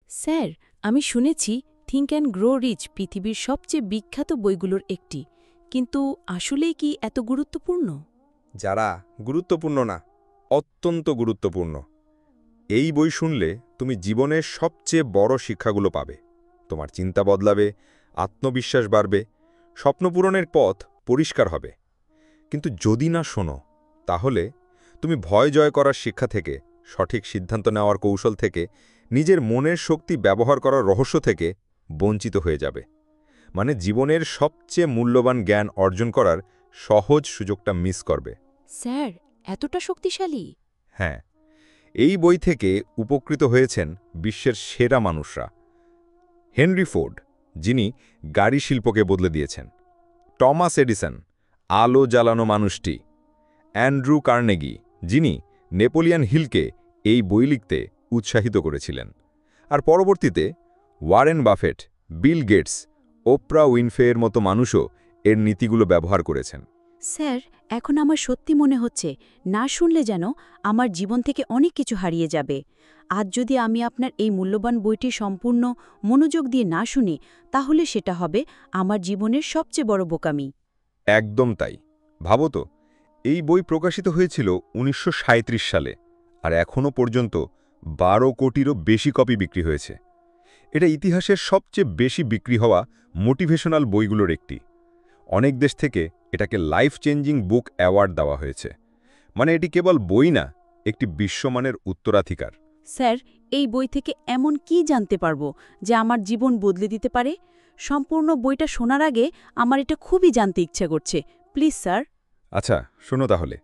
Sir, আমি শুনেছি think and grow rich পৃথিবীর সবচেয়ে বিখ্যাত বইগুলোর একটি, কিন্তু আসলেই কি এত গুরুত্বপূর্ণ? যারা গুরুত্বপূর্ণ না, অত্যন্ত গুরুত্বপূর্ণ। এই বই শুনলে তুমি জীবনের সবচেয়ে বড় শিক্ষাগুলো পাবে। তোমার চিন্তা বদলাবে, আত্মবিশ্বাস বাড়বে, স্বপ্ন পূরণের পথ পরিষ্কার হবে। কিন্তু যদি না শোনো, তাহলে তুমি ভয় জয় করার শিক্ষা থেকে, সঠিক সিদ্ধান্ত নেওয়ার কৌশল থেকে, নিজের মনের শক্তি ব্যবহার করার রহস্য থেকে বঞ্চিত হয়ে যাবে। মানে জীবনের সবচেয়ে মূল্যবান জ্ঞান অর্জন করার সহজ সুযোগটা মিস করবে। স্যার, এতটা শক্তিশালী? হ্যাঁ, এই বই থেকে উপকৃত হয়েছেন বিশ্বের সেরা মানুষরা। হেনরি ফোর্ড, যিনি গাড়ি শিল্পকে বদলে দিয়েছেন; টমাস এডিসন, আলো জ্বালানো মানুষটি; অ্যান্ড্রু কার্নেগি, যিনি নেপোলিয়ন হিলকে এই বই লিখতে উৎসাহিত করেছিলেন; আর পরবর্তীতে ওয়ারেন বাফেট, বিল গেটস, ওপ্রা উইনফ্রের মতো মানুষও এর নীতিগুলো ব্যবহার করেছেন। স্যার, এখন আমার সত্যি মনে হচ্ছে না শুনলে যেন আমার জীবন থেকে অনেক কিছু হারিয়ে যাবে। আজ যদি আমি আপনার এই মূল্যবান বইটি সম্পূর্ণ মনোযোগ দিয়ে না শুনি, তাহলে সেটা হবে আমার জীবনের সবচেয়ে বড় বোকামি। একদম তাই। ভাবো তো, এই বই প্রকাশিত হয়েছিল ১৯৩৭ সালে, আর এখনও পর্যন্ত ১২ কোটিরও বেশি কপি বিক্রি হয়েছে। এটা ইতিহাসের সবচেয়ে বেশি বিক্রি হওয়া মোটিভেশনাল বইগুলোর একটি। অনেক দেশ থেকে এটাকে লাইফ চেঞ্জিং বুক অ্যাওয়ার্ড দেওয়া হয়েছে। মানে এটি কেবল বই না, একটি বিশ্বমানের উত্তরাধিকার। স্যার, এই বই থেকে এমন কি জানতে পারবো যে আমার জীবন বদলে দিতে পারে? সম্পূর্ণ বইটা শোনার আগে আমার এটা খুবই জানতে ইচ্ছে করছে। Please sir. আচ্ছা, শোনো তাহলে।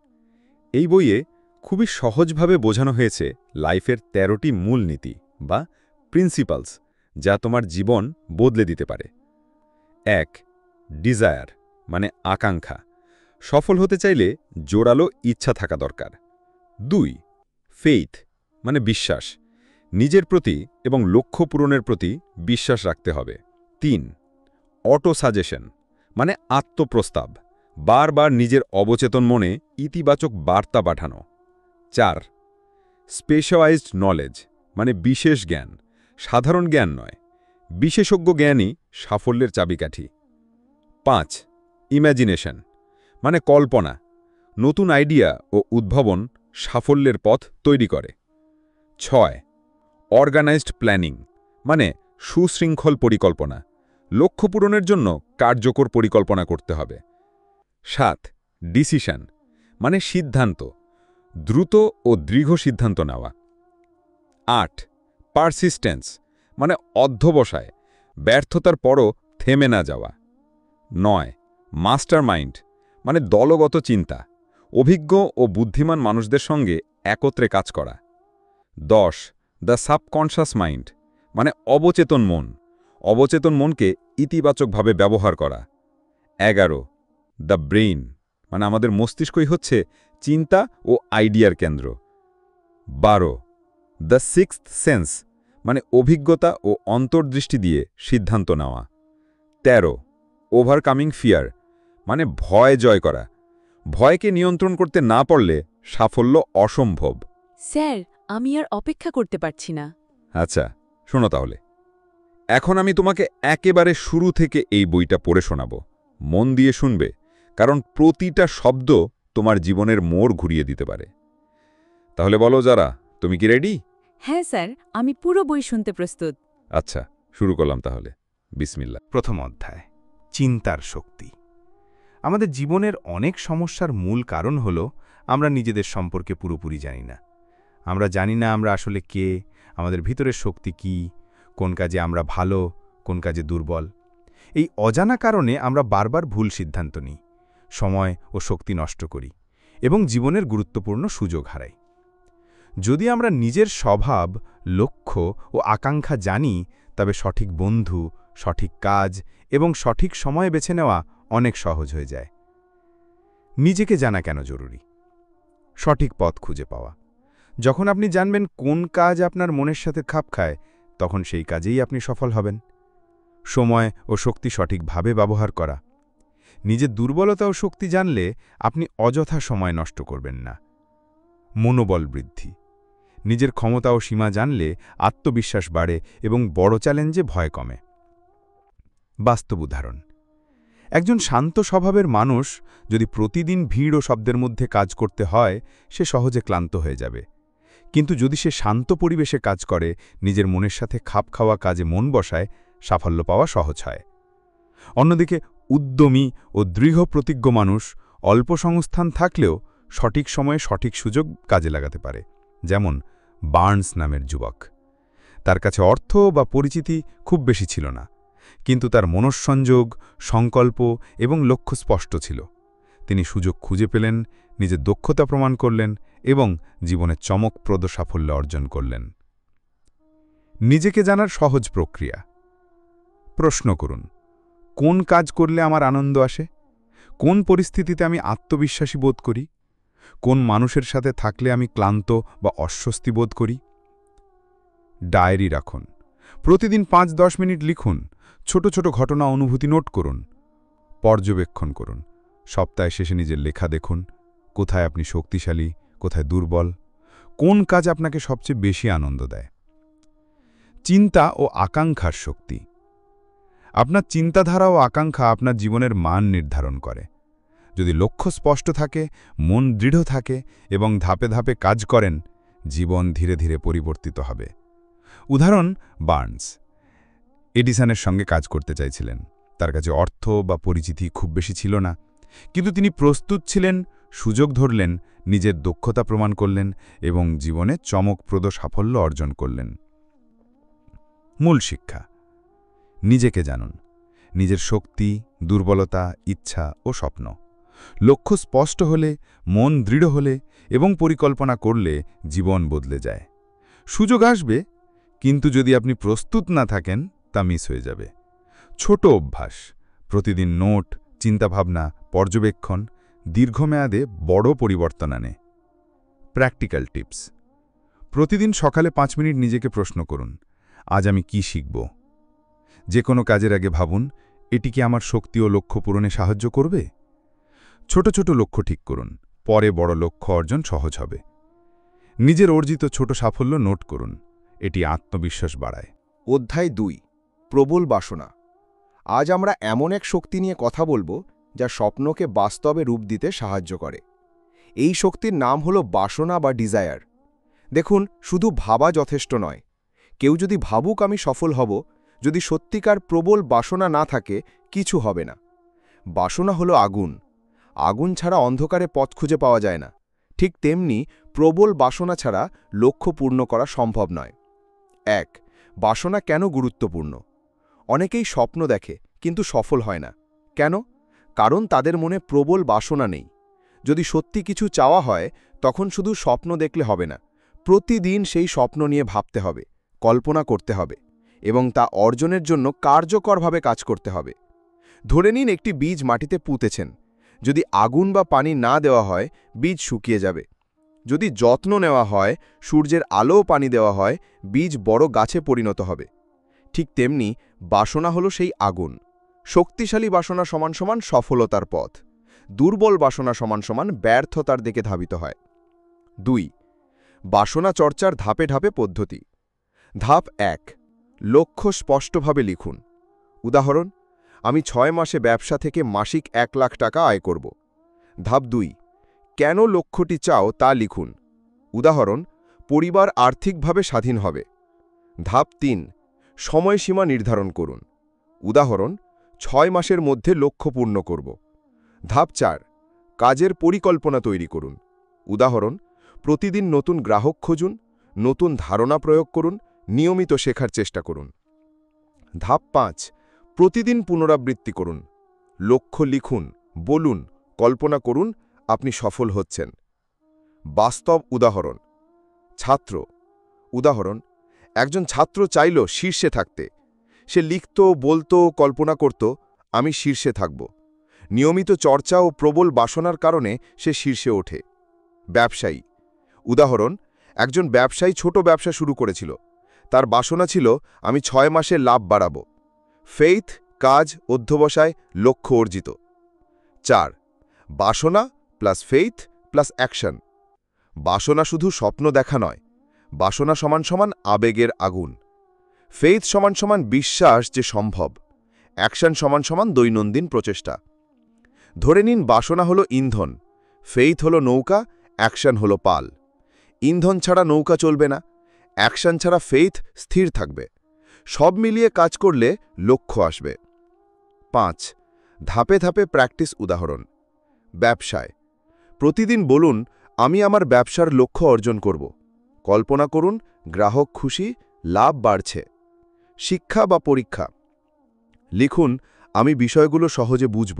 এই বইয়ে খুবই সহজভাবে বোঝানো হয়েছে লাইফের ১৩টি মূল নীতি বা প্রিন্সিপালস, যা তোমার জীবন বদলে দিতে পারে। ১. ডিজায়ার, মানে আকাঙ্ক্ষা। সফল হতে চাইলে জোরালো ইচ্ছা থাকা দরকার। ২. ফেইথ, মানে বিশ্বাস। নিজের প্রতি এবং লক্ষ্য পূরণের প্রতি বিশ্বাস রাখতে হবে। ৩. অটো সাজেশন, মানে আত্মপ্রস্তাব। বারবার নিজের অবচেতন মনে ইতিবাচক বার্তা পাঠানো। ৪. স্পেশালাইজড নলেজ, মানে বিশেষ জ্ঞান। সাধারণ জ্ঞান নয়, বিশেষজ্ঞ জ্ঞানই সাফল্যের চাবিকাঠি। ৫. ইম্যাজিনেশন, মানে কল্পনা। নতুন আইডিয়া ও উদ্ভাবন সাফল্যের পথ তৈরি করে। ৬. অর্গানাইজড প্ল্যানিং, মানে সুশৃঙ্খল পরিকল্পনা। লক্ষ্য পূরণের জন্য কার্যকর পরিকল্পনা করতে হবে। ৭. ডিসিশন, মানে সিদ্ধান্ত। দ্রুত ও দৃঢ় সিদ্ধান্ত নেওয়া। ৮. পারসিস্টেন্স, মানে অধ্যবসায়। ব্যর্থতার পরও থেমে না যাওয়া। ৯. মাস্টার মাইন্ড, মানে দলগত চিন্তা। অভিজ্ঞ ও বুদ্ধিমান মানুষদের সঙ্গে একত্রে কাজ করা। ১০. দ্য সাবকনশাস মাইন্ড, মানে অবচেতন মন। অবচেতন মনকে ইতিবাচকভাবে ব্যবহার করা। ১১. দ্য ব্রেইন, মানে আমাদের মস্তিষ্কই হচ্ছে চিন্তা ও আইডিয়ার কেন্দ্র। ১২. দ্য সিক্সথ সেন্স, মানে অভিজ্ঞতা ও অন্তর্দৃষ্টি দিয়ে সিদ্ধান্ত নেওয়া। ১৩. ওভারকামিং ফিয়ার, মানে ভয় জয় করা। ভয়কে নিয়ন্ত্রণ করতে না পারলে সাফল্য অসম্ভব। স্যার, আমি আর অপেক্ষা করতে পারছি না। আচ্ছা, শোনো তাহলে। এখন আমি তোমাকে একেবারে শুরু থেকে এই বইটা পড়ে শোনাব। মন দিয়ে শুনবে, কারণ প্রতিটা শব্দ তোমার জীবনের মোড় ঘুরিয়ে দিতে পারে। তাহলে বলো যারা, তুমি কি রেডি? হ্যাঁ স্যার, আমি পুরো বই শুনতে প্রস্তুত। আচ্ছা, শুরু করলাম তাহলে। বিসমিল্লাহ। প্রথম অধ্যায়, চিন্তার শক্তি। আমাদের জীবনের অনেক সমস্যার মূল কারণ হল আমরা নিজেদের সম্পর্কে পুরোপুরি জানি না। আমরা জানি না আমরা আসলে কে, আমাদের ভিতরের শক্তি কি, কোন কাজে আমরা ভালো, কোন কাজে দুর্বল। এই অজানা কারণে আমরা বারবার ভুল সিদ্ধান্ত নিই, সময় ও শক্তি নষ্ট করি এবং জীবনের গুরুত্বপূর্ণ সুযোগ হারাই। যদি আমরা নিজের স্বভাব, লক্ষ্য ও আকাঙ্ক্ষা জানি, তবে সঠিক বন্ধু, সঠিক কাজ এবং সঠিক সময় বেছে নেওয়া অনেক সহজ হয়ে যায়। নিজেকে জানা কেন জরুরি? সঠিক পথ খুঁজে পাওয়া। যখন আপনি জানবেন কোন কাজ আপনার মনের সাথে খাপ খায়, তখন সেই কাজেই আপনি সফল হবেন। সময় ও শক্তি সঠিকভাবে ব্যবহার করা। নিজের দুর্বলতা ও শক্তি জানলে আপনি অযথা সময় নষ্ট করবেন না। মনোবল বৃদ্ধি। নিজের ক্ষমতা ও সীমা জানলে আত্মবিশ্বাস বাড়ে এবং বড় চ্যালেঞ্জে ভয় কমে। বাস্তব উদাহরণ: একজন শান্ত স্বভাবের মানুষ যদি প্রতিদিন ভিড় ও শব্দের মধ্যে কাজ করতে হয়, সে সহজে ক্লান্ত হয়ে যাবে। কিন্তু যদি সে শান্ত পরিবেশে কাজ করে, নিজের মনের সাথে খাপ খাওয়া কাজে মন বসায়, সাফল্য পাওয়া সহজ হয়। অন্যদিকে উদ্যমী ও দৃঢ় প্রতিজ্ঞ মানুষ অল্প সংস্থান থাকলেও সঠিক সময়ে সঠিক সুযোগ কাজে লাগাতে পারে। যেমন বার্নস নামের যুবক। তার কাছে অর্থ বা পরিচিতি খুব বেশি ছিল না, কিন্তু তার মনঃসংযোগ, সংকল্প এবং লক্ষ্য স্পষ্ট ছিল। তিনি সুযোগ খুঁজে পেলেন, নিজের দক্ষতা প্রমাণ করলেন এবং জীবনে চমকপ্রদ সাফল্য অর্জন করলেন। নিজেকে জানার সহজ প্রক্রিয়া। প্রশ্ন করুন, কোন কাজ করলে আমার আনন্দ আসে? কোন পরিস্থিতিতে আমি আত্মবিশ্বাসী বোধ করি? কোন মানুষের সাথে থাকলে আমি ক্লান্ত বা অস্বস্তি বোধ করি? ডায়েরি রাখুন। প্রতিদিন ৫-১০ মিনিট লিখুন। ছোট ছোট ঘটনা, অনুভূতি নোট করুন। পর্যবেক্ষণ করুন। সপ্তাহে শেষে নিজের লেখা দেখুন। কোথায় আপনি শক্তিশালী, কোথায় দুর্বল, কোন কাজ আপনাকে সবচেয়ে বেশি আনন্দ দেয়। চিন্তা ও আকাঙ্ক্ষার শক্তি। আপনার চিন্তাধারা ও আকাঙ্ক্ষা আপনার জীবনের মান নির্ধারণ করে। যদি লক্ষ্য স্পষ্ট থাকে, মন দৃঢ় থাকে এবং ধাপে ধাপে কাজ করেন, জীবন ধীরে ধীরে পরিবর্তিত হবে। উদাহরণ: বার্নস এডিসনের সঙ্গে কাজ করতে চাইছিলেন। তার কাছে অর্থ বা পরিচিতি খুব বেশি ছিল না, কিন্তু তিনি প্রস্তুত ছিলেন, সুযোগ ধরলেন, নিজের দক্ষতা প্রমাণ করলেন এবং জীবনে চমকপ্রদ সাফল্য অর্জন করলেন। মূল শিক্ষা: নিজেকে জানুন। নিজের শক্তি, দুর্বলতা, ইচ্ছা ও স্বপ্ন। লক্ষ্য স্পষ্ট হলে, মন দৃঢ় হলে এবং পরিকল্পনা করলে জীবন বদলে যায়। সুযোগ আসবে, কিন্তু যদি আপনি প্রস্তুত না থাকেন, তা মিস হয়ে যাবে। ছোট অভ্যাস: প্রতিদিন নোট, চিন্তাভাবনা, পর্যবেক্ষণ দীর্ঘমেয়াদে বড় পরিবর্তন আনে। প্র্যাকটিক্যাল টিপস: প্রতিদিন সকালে ৫ মিনিট নিজেকে প্রশ্ন করুন, আজ আমি কি শিখব? যে কোনো কাজের আগে ভাবুন, এটি কি আমার শক্তি ও লক্ষ্য পূরণে সাহায্য করবে? ছোট ছোট লক্ষ্য ঠিক করুন, পরে বড় লক্ষ্য অর্জন সহজ হবে। নিজের অর্জিত ছোট সাফল্য নোট করুন, এটি আত্মবিশ্বাস বাড়ায়। অধ্যায় ২: প্রবল বাসনা। আজ আমরা এমন এক শক্তি নিয়ে কথা বলবো যা স্বপ্নকে বাস্তবে রূপ দিতে সাহায্য করে। এই শক্তির নাম হলো বাসনা বা ডিজায়ার। দেখুন, শুধু ভাবা যথেষ্ট নয়। কেউ যদি ভাবুক আমি সফল হব, যদি সত্যিকার প্রবল বাসনা না থাকে, কিছু হবে না। বাসনা হলো আগুন। আগুন ছাড়া অন্ধকারে পথ খুঁজে পাওয়া যায় না। ঠিক তেমনি প্রবল বাসনা ছাড়া লক্ষ্য পূর্ণ করা সম্ভব নয়। ১. বাসনা কেন গুরুত্বপূর্ণ? অনেকেই স্বপ্ন দেখে কিন্তু সফল হয় না। কেন? কারণ তাদের মনে প্রবল বাসনা নেই। যদি সত্যি কিছু চাওয়া হয়, তখন শুধু স্বপ্ন দেখলে হবে না। প্রতিদিন সেই স্বপ্ন নিয়ে ভাবতে হবে, কল্পনা করতে হবে এবং তা অর্জনের জন্য কার্যকরভাবে কাজ করতে হবে। ধরে নিন একটি বীজ মাটিতে পুঁতেছেন। যদি আগুন বা পানি না দেওয়া হয়, বীজ শুকিয়ে যাবে। যদি যত্ন নেওয়া হয়, সূর্যের আলো ও পানি দেওয়া হয়, বীজ বড় গাছে পরিণত হবে। ঠিক তেমনি বাসনা হলো সেই আগুন। শক্তিশালী বাসনা সমান সমান সফলতার পথ। দুর্বল বাসনা সমান সমান ব্যর্থতার দিকে ধাবিত হয়। ২. বাসনা চর্চার ধাপে ধাপে পদ্ধতি। ধাপ ১: লক্ষ্য স্পষ্টভাবে লিখুন। উদাহরণ: আমি ৬ মাসে ব্যবসা থেকে মাসিক ১ লাখ টাকা আয় করব। ধাপ ২: কেন লক্ষ্যটি চাও তা লিখুন। উদাহরণ: পরিবার আর্থিকভাবে স্বাধীন হবে। ধাপ ৩: সময়সীমা নির্ধারণ করুন। উদাহরণ: ৬ মাসের মধ্যে লক্ষ্য পূর্ণ করব। ধাপ ৪: কাজের পরিকল্পনা তৈরি করুন। উদাহরণ: প্রতিদিন নতুন গ্রাহক খুঁজুন, নতুন ধারণা প্রয়োগ করুন, নিয়মিত শেখার চেষ্টা করুন। ধাপ ৫: প্রতিদিন পুনরাবৃত্তি করুন। লক্ষ্য লিখুন, বলুন, কল্পনা করুন আপনি সফল হচ্ছেন। বাস্তব উদাহরণ: ছাত্র। উদাহরণ: একজন ছাত্র চাইল শীর্ষে থাকতে। সে লিখত, বলতো, কল্পনা করত, আমি শীর্ষে থাকব। নিয়মিত চর্চা ও প্রবল বাসনার কারণে সে শীর্ষে ওঠে। ব্যবসায়ী। উদাহরণ: একজন ব্যবসায়ী ছোট ব্যবসা শুরু করেছিল। তার বাসনা ছিল আমি ৬ মাসে লাভ বাড়াবো। ফেইথ, কাজ, অধ্যবসায়, লক্ষ্য অর্জিত। ৪. বাসনা প্লাস ফেইথ প্লাস অ্যাকশন। বাসনা শুধু স্বপ্ন দেখা নয়, বাসনা সমান সমান আবেগের আগুন। ফেইথ সমান সমান বিশ্বাস যে সম্ভব। অ্যাকশন সমান সমান দৈনন্দিন প্রচেষ্টা। ধরে নিন বাসনা হলো ইন্ধন, ফেইথ হলো নৌকা, অ্যাকশন হলো পাল। ইন্ধন ছাড়া নৌকা চলবে না, অ্যাকশন ছাড়া ফেইথ স্থির থাকবে। সব মিলিয়ে কাজ করলে লক্ষ্য আসবে। 5. ধাপে ধাপে প্র্যাকটিস উদাহরণ। ব্যবসায় প্রতিদিন বলুন, আমি আমার ব্যবসার লক্ষ্য অর্জন করব। কল্পনা করুন গ্রাহক খুশি, লাভ বাড়ছে। শিক্ষা বা পরীক্ষা লিখুন, আমি বিষয়গুলো সহজে বুঝব।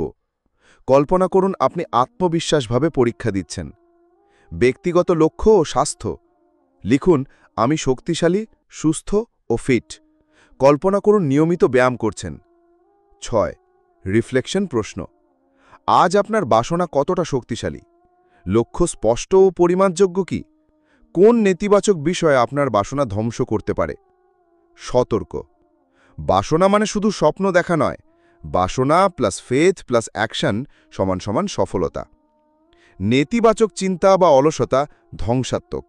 কল্পনা করুন আপনি আত্মবিশ্বাসভাবে পরীক্ষা দিচ্ছেন। ব্যক্তিগত লক্ষ্য ও স্বাস্থ্য লিখুন, আমি শক্তিশালী, সুস্থ ও ফিট। কল্পনা করুন নিয়মিত ব্যায়াম করছেন। 6. রিফ্লেকশন প্রশ্ন। আজ আপনার বাসনা কতটা শক্তিশালী? লক্ষ্য স্পষ্ট ও পরিমাপযোগ্য কি? কোন নেতিবাচক বিষয় আপনার বাসনা ধ্বংস করতে পারে? সতর্ক, বাসনা মানে শুধু স্বপ্ন দেখা নয়। বাসনা প্লাস ফেথ প্লাস অ্যাকশন সমান সমান সফলতা। নেতিবাচক চিন্তা বা অলসতা ধ্বংসাত্মক।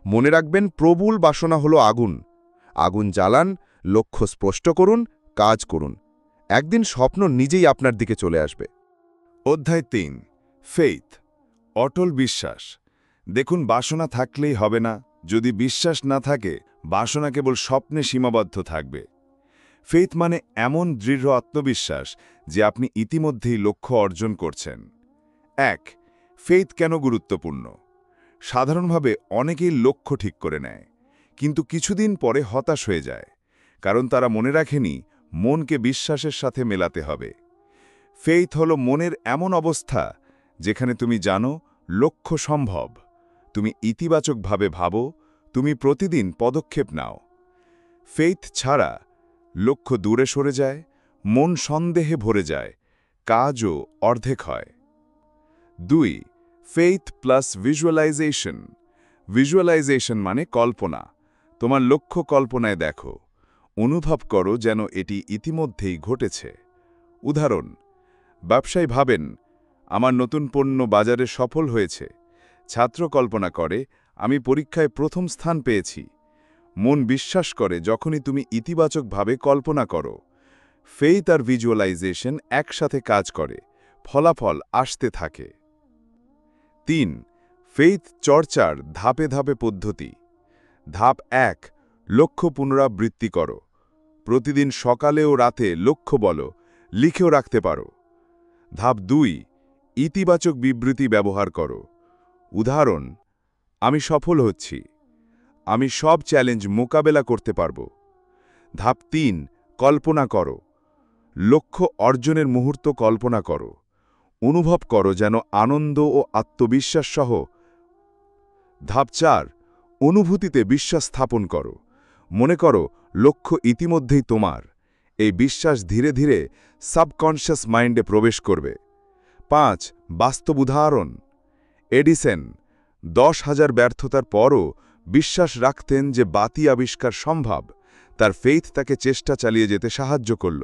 মনে রাখবেন, প্রবল বাসনা হলো আগুন। আগুন জ্বালান, লক্ষ্য স্পষ্ট করুন, কাজ করুন। একদিন স্বপ্ন নিজেই আপনার দিকে চলে আসবে। অধ্যায় 3, ফেইথ, অটল বিশ্বাস। দেখুন, বাসনা থাকলেই হবে না। যদি বিশ্বাস না থাকে, বাসনা কেবল স্বপ্নে সীমাবদ্ধ থাকবে। ফেইথ মানে এমন দৃঢ় আত্মবিশ্বাস যে আপনি ইতিমধ্যেই লক্ষ্য অর্জন করছেন। 1. ফেইথ কেন গুরুত্বপূর্ণ? সাধারণভাবে অনেকেই লক্ষ্য ঠিক করে নেয়, কিন্তু কিছুদিন পরে হতাশ হয়ে যায়, কারণ তারা মনে রাখেনি মনকে বিশ্বাসের সাথে মেলাতে হবে। ফেইথ হলো মনের এমন অবস্থা যেখানে তুমি জানো লক্ষ্য সম্ভব, তুমি ইতিবাচকভাবে ভাবো, তুমি প্রতিদিন পদক্ষেপ নাও। ফেইথ ছাড়া লক্ষ্য দূরে সরে যায়, মন সন্দেহে ভরে যায়, কাজও অর্ধেক হয়। 2. Faith plus visualisation. ভিজুয়ালাইজেশন মানে কল্পনা। তোমার লক্ষ্য কল্পনায় দেখো, অনুভব করো যেন এটি ইতিমধ্যেই ঘটেছে। উদাহরণ, ব্যবসায়ী ভাবেন, আমার নতুন পণ্য বাজারে সফল হয়েছে। ছাত্র কল্পনা করে, আমি পরীক্ষায় প্রথম স্থান পেয়েছি। মন বিশ্বাস করে যখনই তুমি ইতিবাচকভাবে কল্পনা করো। ফেইথ আর ভিজুয়ালাইজেশন একসাথে কাজ করে, ফলাফল আসতে থাকে। 3. ফেইথ চর্চার ধাপে ধাপে পদ্ধতি। ধাপ 1. লক্ষ্য পুনরাবৃত্তি করো। প্রতিদিন সকালে ও রাতে লক্ষ্য বলো, লিখেও রাখতে পারো। ধাপ 2. ইতিবাচক বিবৃতি ব্যবহার করো। উদাহরণ, আমি সফল হচ্ছি, আমি সব চ্যালেঞ্জ মোকাবেলা করতে পারব। ধাপ 3. কল্পনা করো। লক্ষ্য অর্জনের মুহূর্ত কল্পনা করো, অনুভব করো যেন আনন্দ ও আত্মবিশ্বাস সহ। ধাপ 4. অনুভূতিতে বিশ্বাস স্থাপন করো। মনে করো লক্ষ্য ইতিমধ্যেই তোমার। এই বিশ্বাস ধীরে ধীরে সাবকনশিয়াস মাইন্ডে প্রবেশ করবে। 5. বাস্তব উদাহরণ। এডিসন 10,000 ব্যর্থতার পরও বিশ্বাস রাখতেন যে বাতি আবিষ্কার সম্ভব। তার ফেইথ তাকে চেষ্টা চালিয়ে যেতে সাহায্য করল।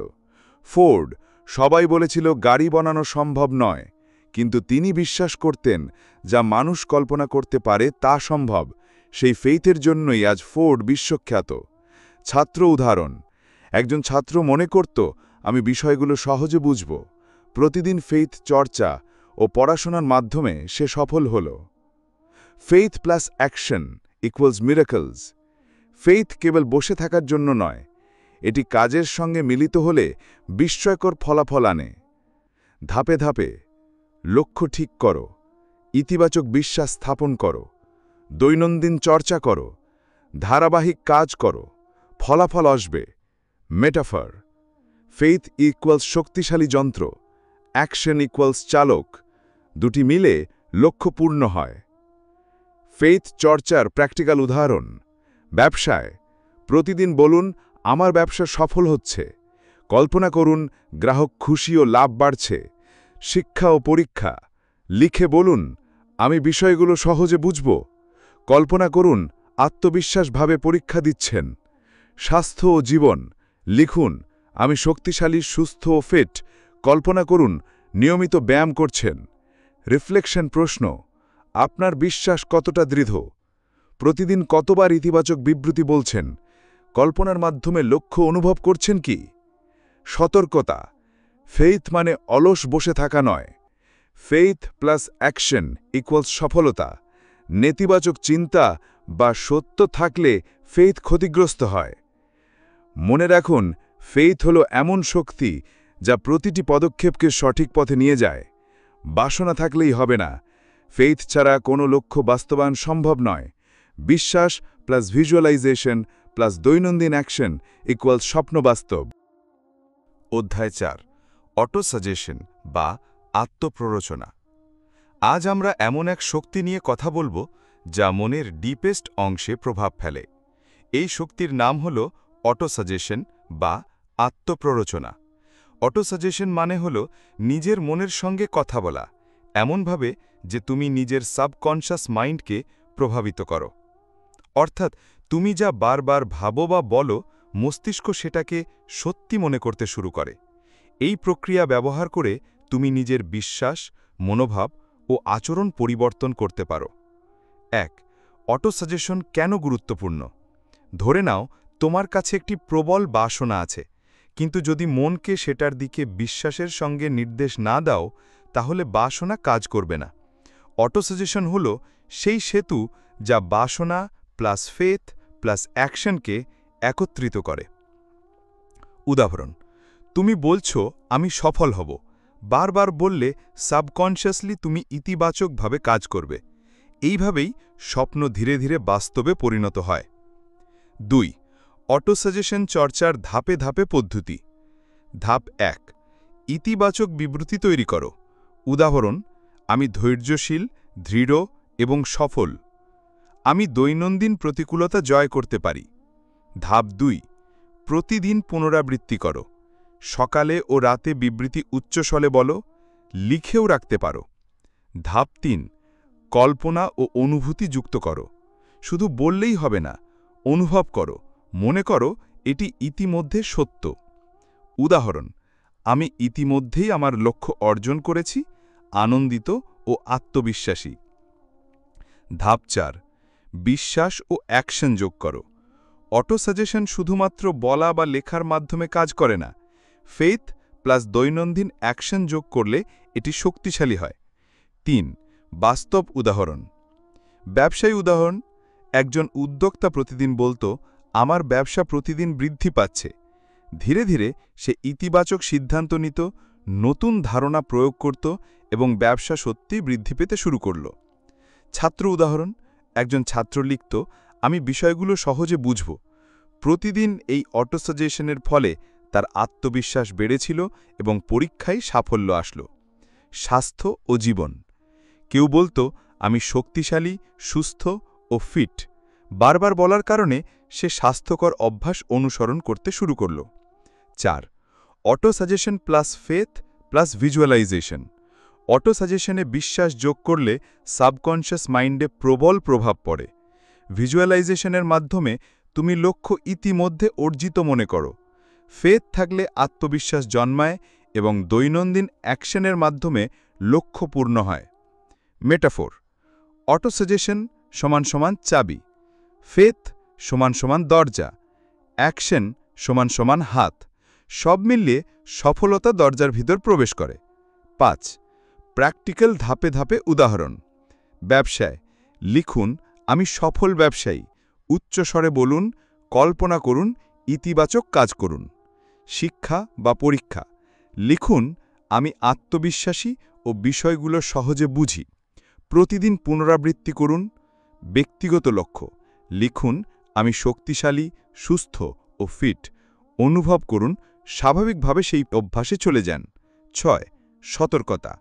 ফোর্ড, সবাই বলেছিল গাড়ি বানানো সম্ভব নয়, কিন্তু তিনি বিশ্বাস করতেন যা মানুষ কল্পনা করতে পারে তা সম্ভব। সেই ফেইথের জন্যই আজ ফোর্ড বিশ্বখ্যাত। ছাত্র উদাহরণ। একজন ছাত্র মনে করত, আমি বিষয়গুলো সহজে বুঝব। প্রতিদিন ফেইথ চর্চা ও পড়াশোনার মাধ্যমে সে সফল হল। Faith plus action equals miracles. Faith কেবল বসে থাকার জন্য নয়, এটি কাজের সঙ্গে মিলিত হলে বিস্ময়কর ফলাফল আনে। ধাপে ধাপে লক্ষ্য ঠিক করো, ইতিবাচক বিশ্বাস স্থাপন করো, দৈনন্দিন চর্চা করো, ধারাবাহিক কাজ করো, ফলাফল আসবে। মেটাফর। ফেইথ ইকুয়ালস শক্তিশালী যন্ত্র, অ্যাকশন ইকুয়ালস চালক। দুটি মিলে লক্ষ্য পূর্ণ হয়। ফেইথ চর্চার প্র্যাকটিক্যাল উদাহরণ। ব্যবসায় প্রতিদিন বলুন, আমার ব্যবসা সফল হচ্ছে। কল্পনা করুন গ্রাহক খুশি ও লাভ বাড়ছে। শিক্ষা ও পরীক্ষা লিখে বলুন, আমি বিষয়গুলো সহজে বুঝব। কল্পনা করুন আত্মবিশ্বাসভাবে পরীক্ষা দিচ্ছেন। স্বাস্থ্য ও জীবন লিখুন, আমি শক্তিশালী, সুস্থ ও ফিট। কল্পনা করুন নিয়মিত ব্যায়াম করছেন। রিফ্লেকশন প্রশ্ন, আপনার বিশ্বাস কতটা দৃঢ়? প্রতিদিন কতবার ইতিবাচক বিবৃতি বলছেন? কল্পনার মাধ্যমে লক্ষ্য অনুভব করছেন কি? সতর্কতা, ফেইথ মানে অলস বসে থাকা নয়। ফেইথ প্লাস অ্যাকশন ইকুয়ালস সফলতা। নেতিবাচক চিন্তা বা সত্য থাকলে ফেইথ ক্ষতিগ্রস্ত হয়। মনে রাখুন, ফেইথ হলো এমন শক্তি যা প্রতিটি পদক্ষেপকে সঠিক পথে নিয়ে যায়। বাসনা থাকলেই হবে না। ফেইথ ছাড়া কোনো লক্ষ্য বাস্তবায়ন সম্ভব নয়। বিশ্বাস প্লাস ভিজুয়ালাইজেশন প্লাস দৈনন্দিন অ্যাকশন ইকুয়ালস স্বপ্ন বাস্তব। অধ্যায় 4, অটো সাজেশন বা আত্মপ্ররোচনা। আজ আমরা এমন এক শক্তি নিয়ে কথা বলবো যা মনের ডিপেস্ট অংশে প্রভাব ফেলে। এই শক্তির নাম হল অটো সাজেশন বা আত্মপ্ররোচনা। অটো সাজেশন মানে হল নিজের মনের সঙ্গে কথা বলা, এমনভাবে যে তুমি নিজের সাবকনশাস মাইন্ডকে প্রভাবিত করো। অর্থাৎ তুমি যা বারবার ভাবো বা বলো, মস্তিষ্ক সেটাকে সত্যি মনে করতে শুরু করে। এই প্রক্রিয়া ব্যবহার করে তুমি নিজের বিশ্বাস, মনোভাব ও আচরণ পরিবর্তন করতে পারো। 1. অটো সাজেশন কেন গুরুত্বপূর্ণ? ধরে নাও তোমার কাছে একটি প্রবল বাসনা আছে, কিন্তু যদি মনকে সেটার দিকে বিশ্বাসের সঙ্গে নির্দেশ না দাও, তাহলে বাসনা কাজ করবে না। অটো সাজেশন হল সেই সেতু যা বাসনা প্লাস ফেথ প্লাস অ্যাকশনকে একত্রিত করে। উদাহরণ, তুমি বলছো আমি সফল হব। বারবার বললে সাবকনশিয়াসলি তুমি ইতিবাচকভাবে কাজ করবে। এইভাবেই স্বপ্ন ধীরে ধীরে বাস্তবে পরিণত হয়। 2. অটো সাজেশন চর্চার ধাপে ধাপে পদ্ধতি। ধাপ 1. ইতিবাচক বিবৃতি তৈরি করো। উদাহরণ, আমি ধৈর্যশীল, দৃঢ় এবং সফল। আমি দৈনন্দিন প্রতিকূলতা জয় করতে পারি। ধাপ 2. প্রতিদিন পুনরাবৃত্তি করো। সকালে ও রাতে বিবৃতি উচ্চস্বরে বলো, লিখেও রাখতে পারো। ধাপ 3. কল্পনা ও অনুভূতি যুক্ত করো। শুধু বললেই হবে না, অনুভব করো, মনে করো এটি ইতিমধ্যে সত্য। উদাহরণ, আমি ইতিমধ্যেই আমার লক্ষ্য অর্জন করেছি, আনন্দিত ও আত্মবিশ্বাসী। ধাপ 4. বিশ্বাস ও অ্যাকশন যোগ করো। অটো সাজেশন শুধুমাত্র বলা বা লেখার মাধ্যমে কাজ করে না। ফেথ প্লাস দৈনন্দিন অ্যাকশন যোগ করলে এটি শক্তিশালী হয়। 3. বাস্তব উদাহরণ। ব্যবসায়ী উদাহরণ, একজন উদ্যোক্তা প্রতিদিন বলতো, আমার ব্যবসা প্রতিদিন বৃদ্ধি পাচ্ছে। ধীরে ধীরে সে ইতিবাচক সিদ্ধান্ত নিত, নতুন ধারণা প্রয়োগ করত এবং ব্যবসা সত্যিই বৃদ্ধি পেতে শুরু করল। ছাত্র উদাহরণ, একজন ছাত্র লিখত, আমি বিষয়গুলো সহজে বুঝব। প্রতিদিন এই অটো সাজেশনের ফলে তার আত্মবিশ্বাস বেড়েছিল এবং পরীক্ষায় সাফল্য আসলো। স্বাস্থ্য ও জীবন। কেউ বলতো, আমি শক্তিশালী, সুস্থ ও ফিট। বারবার বলার কারণে সে স্বাস্থ্যকর অভ্যাস অনুসরণ করতে শুরু করল। 4. Auto suggestion plus faith plus visualisation. Auto সাজেশনে বিশ্বাস যোগ করলে সাবকনশিয়াস মাইন্ডে প্রবল প্রভাব পড়ে। ভিজুয়ালাইজেশনের মাধ্যমে তুমি লক্ষ্য ইতিমধ্যে অর্জিত মনে করো। ফেথ থাকলে আত্মবিশ্বাস জন্মায় এবং দৈনন্দিন অ্যাকশনের মাধ্যমে লক্ষ্য পূর্ণ হয়। মেটাফোর, অটো সাজেশন সমান সমান চাবি, ফেথ সমান সমান দরজা, অ্যাকশন সমান সমান হাত। সব মিলিয়ে সফলতা দরজার ভিতর প্রবেশ করে। 5. প্র্যাকটিক্যাল ধাপে ধাপে উদাহরণ। ব্যবসায় লিখুন, আমি সফল ব্যবসায়ী। উচ্চস্বরে বলুন, কল্পনা করুন, ইতিবাচক কাজ করুন। শিক্ষা বা পরীক্ষা লিখুন, আমি আত্মবিশ্বাসী ও বিষয়গুলো সহজে বুঝি। প্রতিদিন পুনরাবৃত্তি করুন। ব্যক্তিগত লক্ষ্য লিখুন, আমি শক্তিশালী, সুস্থ ও ফিট। অনুভব করুন, স্বাভাবিকভাবে সেই অভ্যাসে চলে যান। 6. সতর্কতা।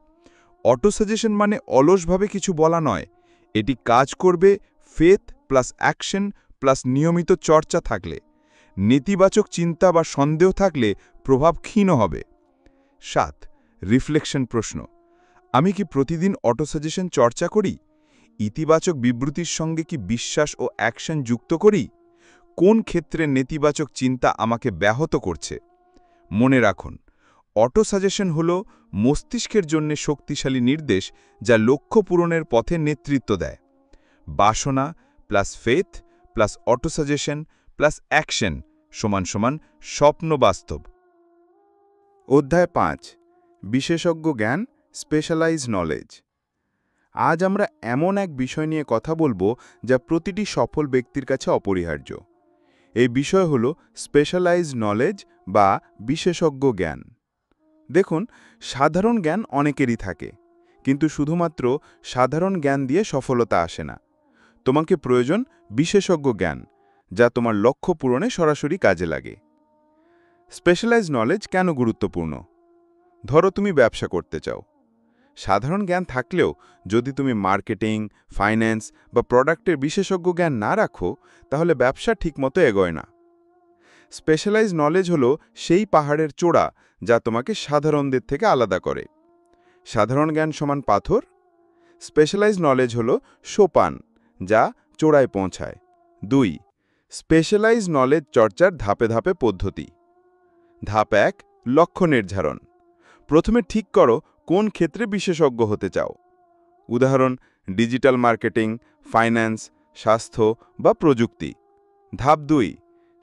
অটো সাজেশন মানে অলসভাবে কিছু বলা নয়, এটি কাজ করবে ফেথ প্লাস অ্যাকশন প্লাস নিয়মিত চর্চা থাকলে। নেতিবাচক চিন্তা বা সন্দেহ থাকলে প্রভাব ক্ষীণ হবে। 7. রিফ্লেকশন প্রশ্ন, আমি কি প্রতিদিন অটো সাজেশন চর্চা করি? ইতিবাচক বিবৃতির সঙ্গে কি বিশ্বাস ও অ্যাকশন যুক্ত করি? কোন ক্ষেত্রে নেতিবাচক চিন্তা আমাকে ব্যাহত করছে? মনে রাখুন, অটো সাজেশন হল মস্তিষ্কের জন্য শক্তিশালী নির্দেশ যা লক্ষ্য পূরণের পথে নেতৃত্ব দেয়। বাসনা plus faith plus autosuggestion plus action সমান সমান স্বপ্ন বাস্তব। অধ্যায় 5 বিশেষজ্ঞ জ্ঞান স্পেশালাইজ নলেজ। আজ আমরা এমন এক বিষয় নিয়ে কথা বলবো যা প্রতিটি সফল ব্যক্তির কাছে অপরিহার্য। এই বিষয় হল স্পেশালাইজ নলেজ বা বিশেষজ্ঞ জ্ঞান। দেখুন, সাধারণ জ্ঞান অনেকেরই থাকে, কিন্তু শুধুমাত্র সাধারণ জ্ঞান দিয়ে সফলতা আসে না। তোমাকে প্রয়োজন বিশেষজ্ঞ জ্ঞান, যা তোমার লক্ষ্য পূরণে সরাসরি কাজে লাগে। স্পেশালাইজ নলেজ কেন গুরুত্বপূর্ণ? ধরো তুমি ব্যবসা করতে চাও। সাধারণ জ্ঞান থাকলেও যদি তুমি মার্কেটিং, ফাইন্যান্স বা প্রোডাক্টের বিশেষজ্ঞ জ্ঞান না রাখো, তাহলে ব্যবসা ঠিকমতো এগোয় না। স্পেশালাইজ নলেজ হলো সেই পাহাড়ের চূড়া যা তোমাকে সাধারণদের থেকে আলাদা করে। সাধারণ জ্ঞান সমান পাথর, স্পেশালাইজ নলেজ হলো সোপান যা চূড়ায় পৌঁছায়। 2. স্পেশালাইজ নলেজ চর্চার ধাপে ধাপে পদ্ধতি। ধাপ 1 লক্ষ্য নির্ধারণ। প্রথমে ঠিক করো কোন ক্ষেত্রে বিশেষজ্ঞ হতে চাও। উদাহরণ, ডিজিটাল মার্কেটিং, ফাইন্যান্স, স্বাস্থ্য বা প্রযুক্তি। ধাপ 2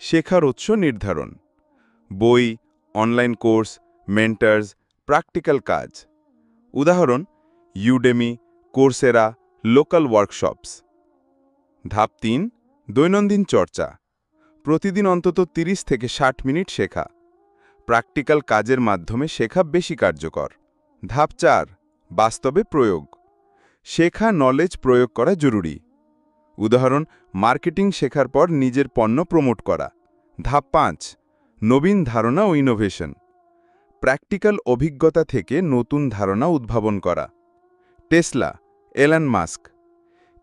শেখার উৎস নির্ধারণ। বই, অনলাইন কোর্স, মেন্টার্স, প্র্যাকটিক্যাল কাজ। উদাহরণ, ইউডেমি, কোর্সেরা, লোকাল ওয়ার্কশপস। ধাপ 3 দৈনন্দিন চর্চা। প্রতিদিন অন্তত 30 থেকে 60 মিনিট শেখা। প্র্যাকটিক্যাল কাজের মাধ্যমে শেখা বেশি কার্যকর। ধাপ 4 বাস্তবে প্রয়োগ। শেখা নলেজ প্রয়োগ করা জরুরি। উদাহরণ, মার্কেটিং শেখার পর নিজের পণ্য প্রমোট করা। ধাপ 5 নবীন ধারণা ও ইনোভেশন। প্র্যাকটিক্যাল অভিজ্ঞতা থেকে নতুন ধারণা উদ্ভাবন করা। Tesla, Elon Musk.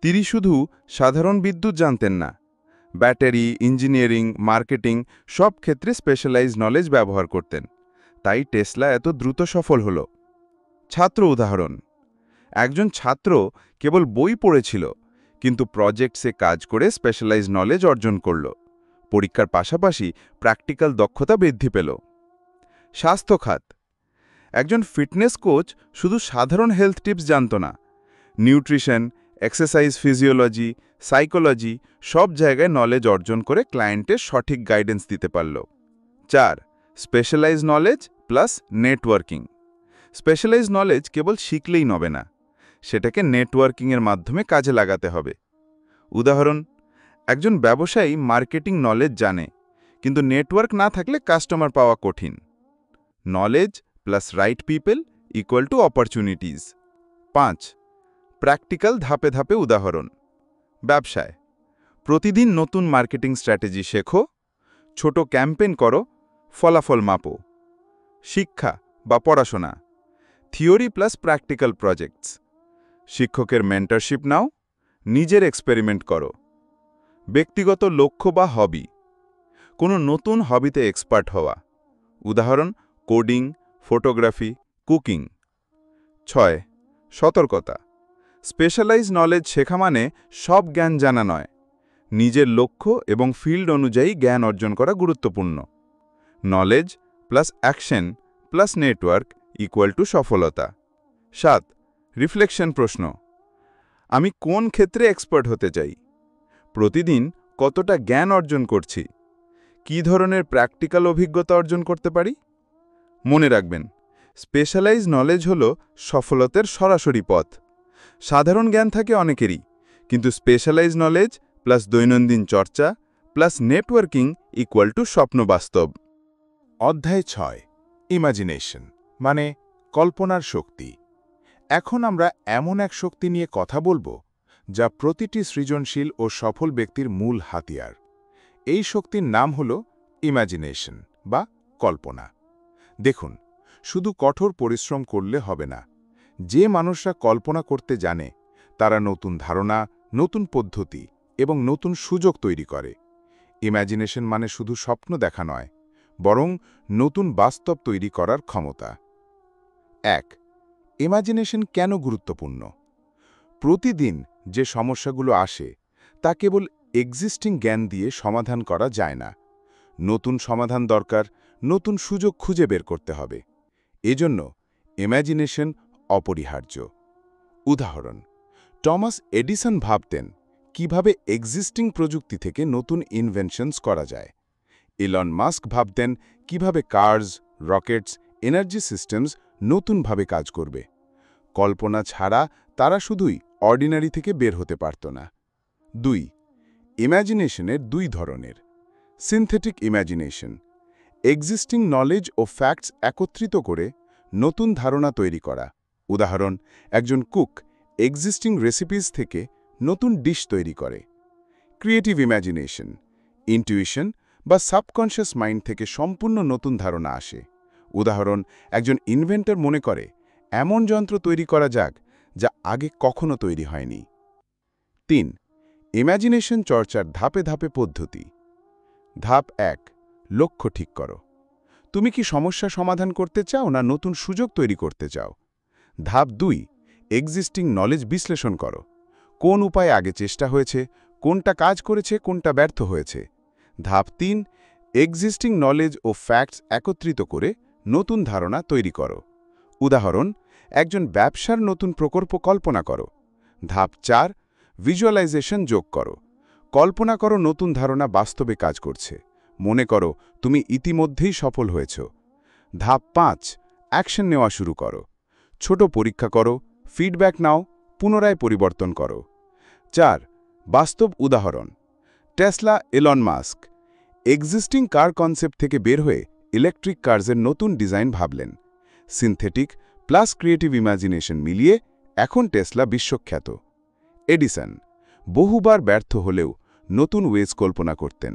তিনি শুধু সাধারণ বিদ্যুৎ জানতেন না, ব্যাটারি, ইঞ্জিনিয়ারিং, মার্কেটিং সব ক্ষেত্রে স্পেশালাইজ নলেজ ব্যবহার করতেন। তাই টেসলা এত দ্রুত সফল হল। ছাত্র উদাহরণ, একজন ছাত্র কেবল বই পড়েছিল, কিন্তু প্রজেক্টসে কাজ করে স্পেশালাইজ নলেজ অর্জন করল। পরীক্ষার পাশাপাশি প্র্যাকটিক্যাল দক্ষতা বৃদ্ধি পেল। স্বাস্থ্য খাত। একজন ফিটনেস কোচ শুধু সাধারণ হেলথ টিপস জানত না, নিউট্রিশন, এক্সারসাইজ ফিজিওলজি, সাইকোলজি সব জায়গায় নলেজ অর্জন করে ক্লায়েন্টের সঠিক গাইডেন্স দিতে পারল। 4 specialise knowledge plus networking. Specialise knowledge কেবল শিখলেই হবে না, সেটাকে নেটওয়ার্কিংয়ের মাধ্যমে কাজে লাগাতে হবে। উদাহরণ, একজন ব্যবসায়ী মার্কেটিং নলেজ জানে, কিন্তু নেটওয়ার্ক না থাকলে কাস্টমার পাওয়া কঠিন। Knowledge plus right people equal to opportunities. 5 practical ধাপে ধাপে উদাহরণ। ব্যবসায় প্রতিদিন নতুন মার্কেটিং স্ট্র্যাটেজি শেখো, ছোট ক্যাম্পেইন করো, ফলাফল মাপো। শিক্ষা বা পড়াশোনা থিওরি প্লাস প্র্যাকটিক্যাল প্রজেক্টস। শিক্ষকের মেন্টরশিপ নাও, নিজের এক্সপেরিমেন্ট করো। ব্যক্তিগত লক্ষ্য বা হবি কোনো নতুন হবিতে এক্সপার্ট হওয়া। উদাহরণ, কোডিং, ফটোগ্রাফি, কুকিং। 6 সতর্কতা। স্পেশালাইজ নলেজ শেখা মানে সব জ্ঞান জানা নয়, নিজের লক্ষ্য এবং ফিল্ড অনুযায়ী জ্ঞান অর্জন করা গুরুত্বপূর্ণ। Knowledge plus action plus network equal to সফলতা। 7 রিফ্লেকশন প্রশ্ন। আমি কোন ক্ষেত্রে এক্সপার্ট হতে চাই? প্রতিদিন কতটা জ্ঞান অর্জন করছি? কী ধরনের প্র্যাকটিক্যাল অভিজ্ঞতা অর্জন করতে পারি? মনে রাখবেন, স্পেশালাইজ নলেজ হল সফলতার সরাসরি পথ। সাধারণ জ্ঞান থাকে অনেকেরই, কিন্তু স্পেশালাইজ নলেজ প্লাস দৈনন্দিন চর্চা প্লাস নেটওয়ার্কিং ইকুয়াল টু স্বপ্ন বাস্তব। অধ্যায় 6 ইমাজিনেশন মানে কল্পনার শক্তি। এখন আমরা এমন এক শক্তি নিয়ে কথা বলবো যা প্রতিটি সৃজনশীল ও সফল ব্যক্তির মূল হাতিয়ার। এই শক্তির নাম হল ইমাজিনেশন বা কল্পনা। দেখুন, শুধু কঠোর পরিশ্রম করলে হবে না। যে মানুষরা কল্পনা করতে জানে তারা নতুন ধারণা, নতুন পদ্ধতি এবং নতুন সুযোগ তৈরি করে। ইমাজিনেশন মানে শুধু স্বপ্ন দেখা নয়, বরং নতুন বাস্তব তৈরি করার ক্ষমতা। 1 ইমাজিনেশন কেন গুরুত্বপূর্ণ? প্রতিদিন যে সমস্যাগুলো আসে তা কেবল এক্সিস্টিং জ্ঞান দিয়ে সমাধান করা যায় না। নতুন সমাধান দরকার, নতুন সুযোগ খুঁজে বের করতে হবে। এজন্য ইমাজিনেশন অপরিহার্য। উদাহরণ, টমাস এডিসন ভাবতেন কিভাবে এক্সিস্টিং প্রযুক্তি থেকে নতুন ইনভেনশনস করা যায়। ইলন মাস্ক ভাবতেন কিভাবে কার্স, রকেটস, এনার্জি সিস্টেমস নতুনভাবে কাজ করবে। কল্পনা ছাড়া তারা শুধুই অর্ডিনারি থেকে বের হতে পারত না। 2. ইম্যাজিনেশনের 2 ধরনের। সিনথেটিক ইম্যাজিনেশন, এক্সিস্টিং নলেজ ও ফ্যাক্টস একত্রিত করে নতুন ধারণা তৈরি করা। উদাহরণ, একজন কুক এক্সিস্টিং রেসিপিস থেকে নতুন ডিশ তৈরি করে। ক্রিয়েটিভ ইম্যাজিনেশন, ইনটিউশন বা সাবকনশিয়াস মাইন্ড থেকে সম্পূর্ণ নতুন ধারণা আসে। উদাহরণ, একজন ইনভেন্টর মনে করে এমন যন্ত্র তৈরি করা যাক যা আগে কখনো তৈরি হয়নি। 3. ইম্যাজিনেশন চর্চার ধাপে ধাপে পদ্ধতি। ধাপ 1. লক্ষ্য ঠিক করো। তুমি কি সমস্যা সমাধান করতে চাও না নতুন সুযোগ তৈরি করতে চাও? ধাপ 2. এক্সিস্টিং নলেজ বিশ্লেষণ করো। কোন উপায়ে আগে চেষ্টা হয়েছে, কোনটা কাজ করেছে, কোনটা ব্যর্থ হয়েছে। ধাপ 3. এক্সিস্টিং নলেজ ও ফ্যাক্টস একত্রিত করে নতুন ধারণা তৈরি করো। উদাহরণ, একজন ব্যবসার নতুন প্রকল্প কল্পনা করো। ধাপ 4. ভিজুয়ালাইজেশন যোগ করো। কল্পনা করো নতুন ধারণা বাস্তবে কাজ করছে। মনে করো তুমি ইতিমধ্যেই সফল হয়েছ। ধাপ 5. অ্যাকশন নেওয়া শুরু করো। ছোট পরীক্ষা করো, ফিডব্যাক নাও, পুনরায় পরিবর্তন করো। 4. বাস্তব উদাহরণ। টেসলা, ইলন মাস্ক এক্সিস্টিং কার কনসেপ্ট থেকে বের হয়ে ইলেকট্রিক কার্সের নতুন ডিজাইন ভাবলেন। সিনথেটিক প্লাস ক্রিয়েটিভ ইমাজিনেশন মিলিয়ে এখন টেসলা বিশ্বখ্যাত। এডিসন বহুবার ব্যর্থ হলেও নতুন ওয়েজ কল্পনা করতেন।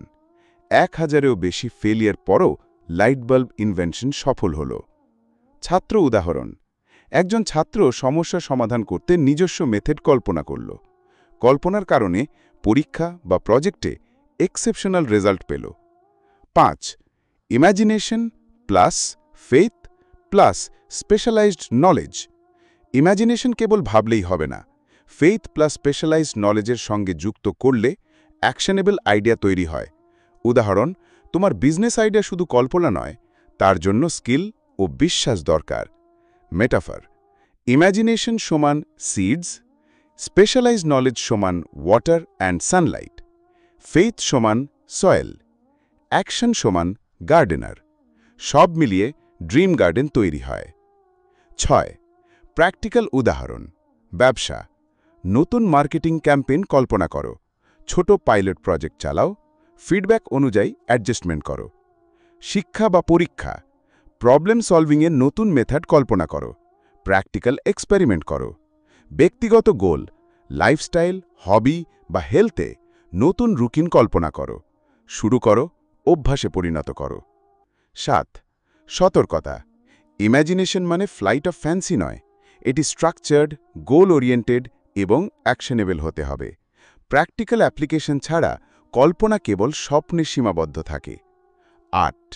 1000-এরও বেশি ফেলিয়ার পরও লাইট বাল্ব ইনভেনশন সফল হল। ছাত্র উদাহরণ, একজন ছাত্র সমস্যা সমাধান করতে নিজস্ব মেথড কল্পনা করল। কল্পনার কারণে পরীক্ষা বা প্রজেক্টে এক্সেপশনাল রেজাল্ট পেল। 5. Imagination plus faith plus specialised knowledge. Imagination কেবল ভাবলেই হবে না, ফেথ প্লাস স্পেশালাইজড নলেজের সঙ্গে যুক্ত করলে অ্যাকশনেবল আইডিয়া তৈরি হয়। উদাহরণ, তোমার বিজনেস আইডিয়া শুধু কল্পনা নয়, তার জন্য স্কিল ও বিশ্বাস দরকার। মেটাফার, ইম্যাজিনেশন সমান সিডস, স্পেশালাইজড নলেজ সমান ওয়াটার অ্যান্ড সানলাইট, ফেথ সমান সয়েল, অ্যাকশন সমান গার্ডেনার। সব মিলিয়ে ড্রিম গার্ডেন তৈরি হয়। 6. প্র্যাকটিক্যাল উদাহরণ। ব্যবসা, নতুন মার্কেটিং ক্যাম্পেইন কল্পনা করো। ছোট পাইলট প্রজেক্ট চালাও, ফিডব্যাক অনুযায়ী অ্যাডজাস্টমেন্ট করো। শিক্ষা বা পরীক্ষা, প্রবলেম সলভিংয়ের নতুন মেথড কল্পনা করো, প্র্যাকটিক্যাল এক্সপেরিমেন্ট করো। ব্যক্তিগত গোল, লাইফস্টাইল, হবি বা হেলথে নতুন রুটিন কল্পনা করো, শুরু করো, অভ্যাসে পরিণত করো। 7. সতর্কতা, ইম্যাজিনেশন মানে ফ্লাইট অফ ফ্যান্সি নয়, এটি স্ট্রাকচার্ড, গোল ওরিয়েন্টেড এবং অ্যাকশনেবল হতে হবে। প্র্যাকটিক্যাল অ্যাপ্লিকেশন ছাড়া কল্পনা কেবল স্বপ্নে সীমাবদ্ধ থাকে। 8.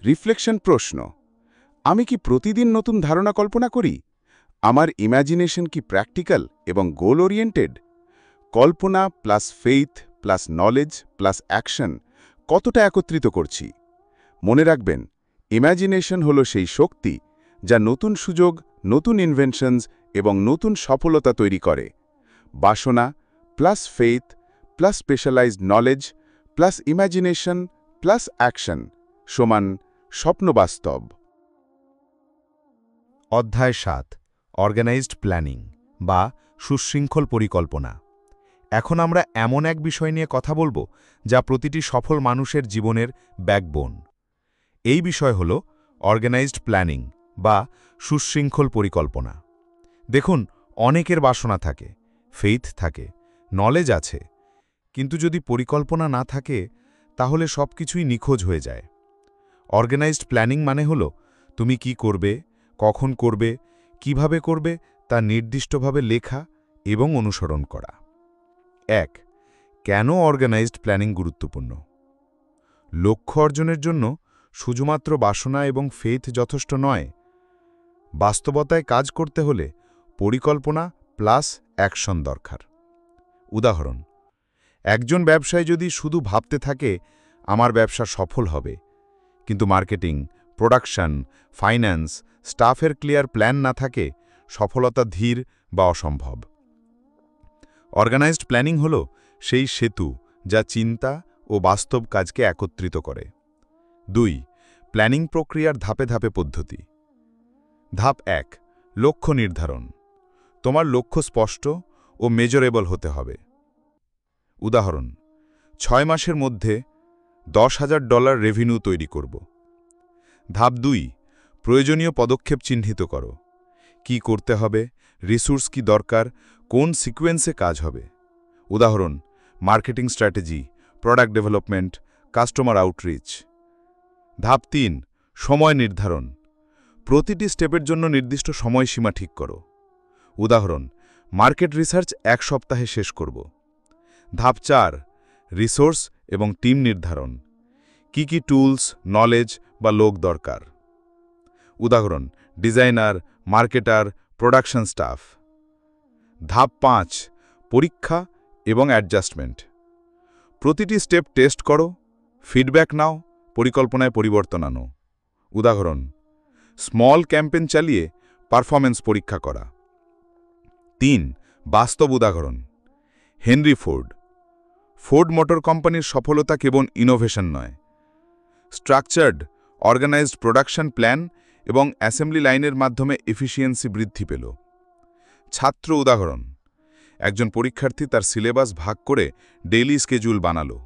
রিফ্লেকশন প্রশ্ন, আমি কি প্রতিদিন নতুন ধারণা কল্পনা করি? আমার ইম্যাজিনেশন কি প্র্যাকটিক্যাল এবং গোল ওরিয়েন্টেড? কল্পনা plus faith plus knowledge plus action কতটা একত্রিত করছি? মনে রাখবেন, ইম্যাজিনেশন হলো সেই শক্তি যা নতুন সুযোগ, নতুন ইনভেনশনস এবং নতুন সফলতা তৈরি করে। বাসনা plus faith plus specialised knowledge plus imagination plus action সমান স্বপ্ন বাস্তব। অধ্যায় 7. অর্গানাইজড প্ল্যানিং বা সুশৃঙ্খল পরিকল্পনা। এখন আমরা এমন এক বিষয় নিয়ে কথা বলবো যা প্রতিটি সফল মানুষের জীবনের ব্যাকবোন। এই বিষয় হল অর্গানাইজড প্ল্যানিং বা সুশৃঙ্খল পরিকল্পনা। দেখুন, অনেকের বাসনা থাকে, ফেইথ থাকে, নলেজ আছে, কিন্তু যদি পরিকল্পনা না থাকে তাহলে সবকিছুই নিখোঁজ হয়ে যায়। অর্গানাইজড প্ল্যানিং মানে হল তুমি কি করবে, কখন করবে, কিভাবে করবে তা নির্দিষ্টভাবে লেখা এবং অনুসরণ করা। 1. কেন অর্গানাইজড প্ল্যানিং গুরুত্বপূর্ণ? লক্ষ্য অর্জনের জন্য শুধুমাত্র বাসনা এবং ফেইথ যথেষ্ট নয়। বাস্তবতায় কাজ করতে হলে পরিকল্পনা প্লাস অ্যাকশন দরকার। উদাহরণ, একজন ব্যবসায়ী যদি শুধু ভাবতে থাকে আমার ব্যবসা সফল হবে, কিন্তু মার্কেটিং, প্রোডাকশন, ফাইন্যান্স, স্টাফের ক্লিয়ার প্ল্যান না থাকে, সফলতা ধীর বা অসম্ভব। অর্গানাইজড প্ল্যানিং হল সেই সেতু যা চিন্তা ও বাস্তব কাজকে একত্রিত করে। 2. প্ল্যানিং প্রক্রিয়ার ধাপে ধাপে পদ্ধতি। ধাপ 1. লক্ষ্য নির্ধারণ। তোমার লক্ষ্য স্পষ্ট ও মেজারেবল হতে হবে। উদাহরণ, 6 মাসের মধ্যে $10,000 রেভিনিউ তৈরি করব। ধাপ 2. প্রয়োজনীয় পদক্ষেপ চিহ্নিত করো। কি করতে হবে, রিসোর্স কি দরকার, কোন সিকোয়েন্সে কাজ হবে। উদাহরণ, marketing strategy, product development, customer outreach. ধাপ 3. সময় নির্ধারণ। প্রতিটি স্টেপের জন্য নির্দিষ্ট সময়সীমা ঠিক করো। উদাহরণ, মার্কেট রিসার্চ 1 সপ্তাহে শেষ করব। ধাপ 4. রিসোর্স এবং টিম নির্ধারণ। কি কি টুলস, নলেজ বা লোক দরকার। উদাহরণ, ডিজাইনার, মার্কেটার, প্রোডাকশন স্টাফ। ধাপ 5. পরীক্ষা এবং অ্যাডজাস্টমেন্ট। প্রতিটি স্টেপ টেস্ট করো, ফিডব্যাক নাও, পরিকল্পনায় পরিবর্তন আনো। উদাহরণ, স্মল ক্যাম্পেইন চালিয়ে পারফরম্যান্স পরীক্ষা করা। 3. বাস্তব উদাহরণ। Henry Ford. ফোর্ড মোটর কোম্পানির সফলতা কেবল ইনোভেশন নয়, স্ট্রাকচার্ড, অর্গানাইজড প্রোডাকশন প্ল্যান এবং অ্যাসেম্বলি লাইনের মাধ্যমে এফিসিয়েন্সি বৃদ্ধি পেল। ছাত্র উদাহরণ। একজন পরীক্ষার্থী তার সিলেবাস ভাগ করে ডেইলি স্কেজুল বানালো,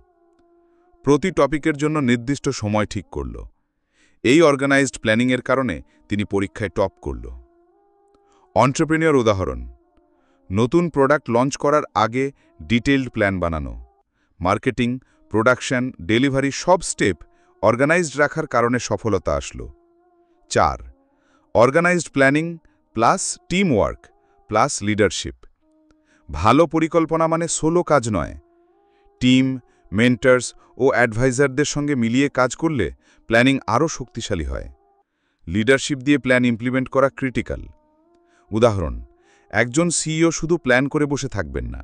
প্রতি টপিকের জন্য নির্দিষ্ট সময় ঠিক করল। এই অর্গানাইজড প্ল্যানিংয়ের কারণে তিনি পরীক্ষায় টপ করল। এন্টারপ্রেনিয়র উদাহরণ। নতুন প্রোডাক্ট লঞ্চ করার আগে ডিটেইলড প্ল্যান বানানো, মার্কেটিং, প্রোডাকশন, ডেলিভারি সব স্টেপ অর্গানাইজড রাখার কারণে সফলতা আসলো। 4. Organised planning plus team work plus leadership. ভালো পরিকল্পনা মানে সোলো কাজ নয়, টিম, মেন্টরস ও অ্যাডভাইজারদের সঙ্গে মিলিয়ে কাজ করলে প্ল্যানিং আরও শক্তিশালী হয়। লিডারশিপ দিয়ে প্ল্যান ইমপ্লিমেন্ট করা ক্রিটিক্যাল। উদাহরণ, একজন সিইও শুধু প্ল্যান করে বসে থাকবেন না,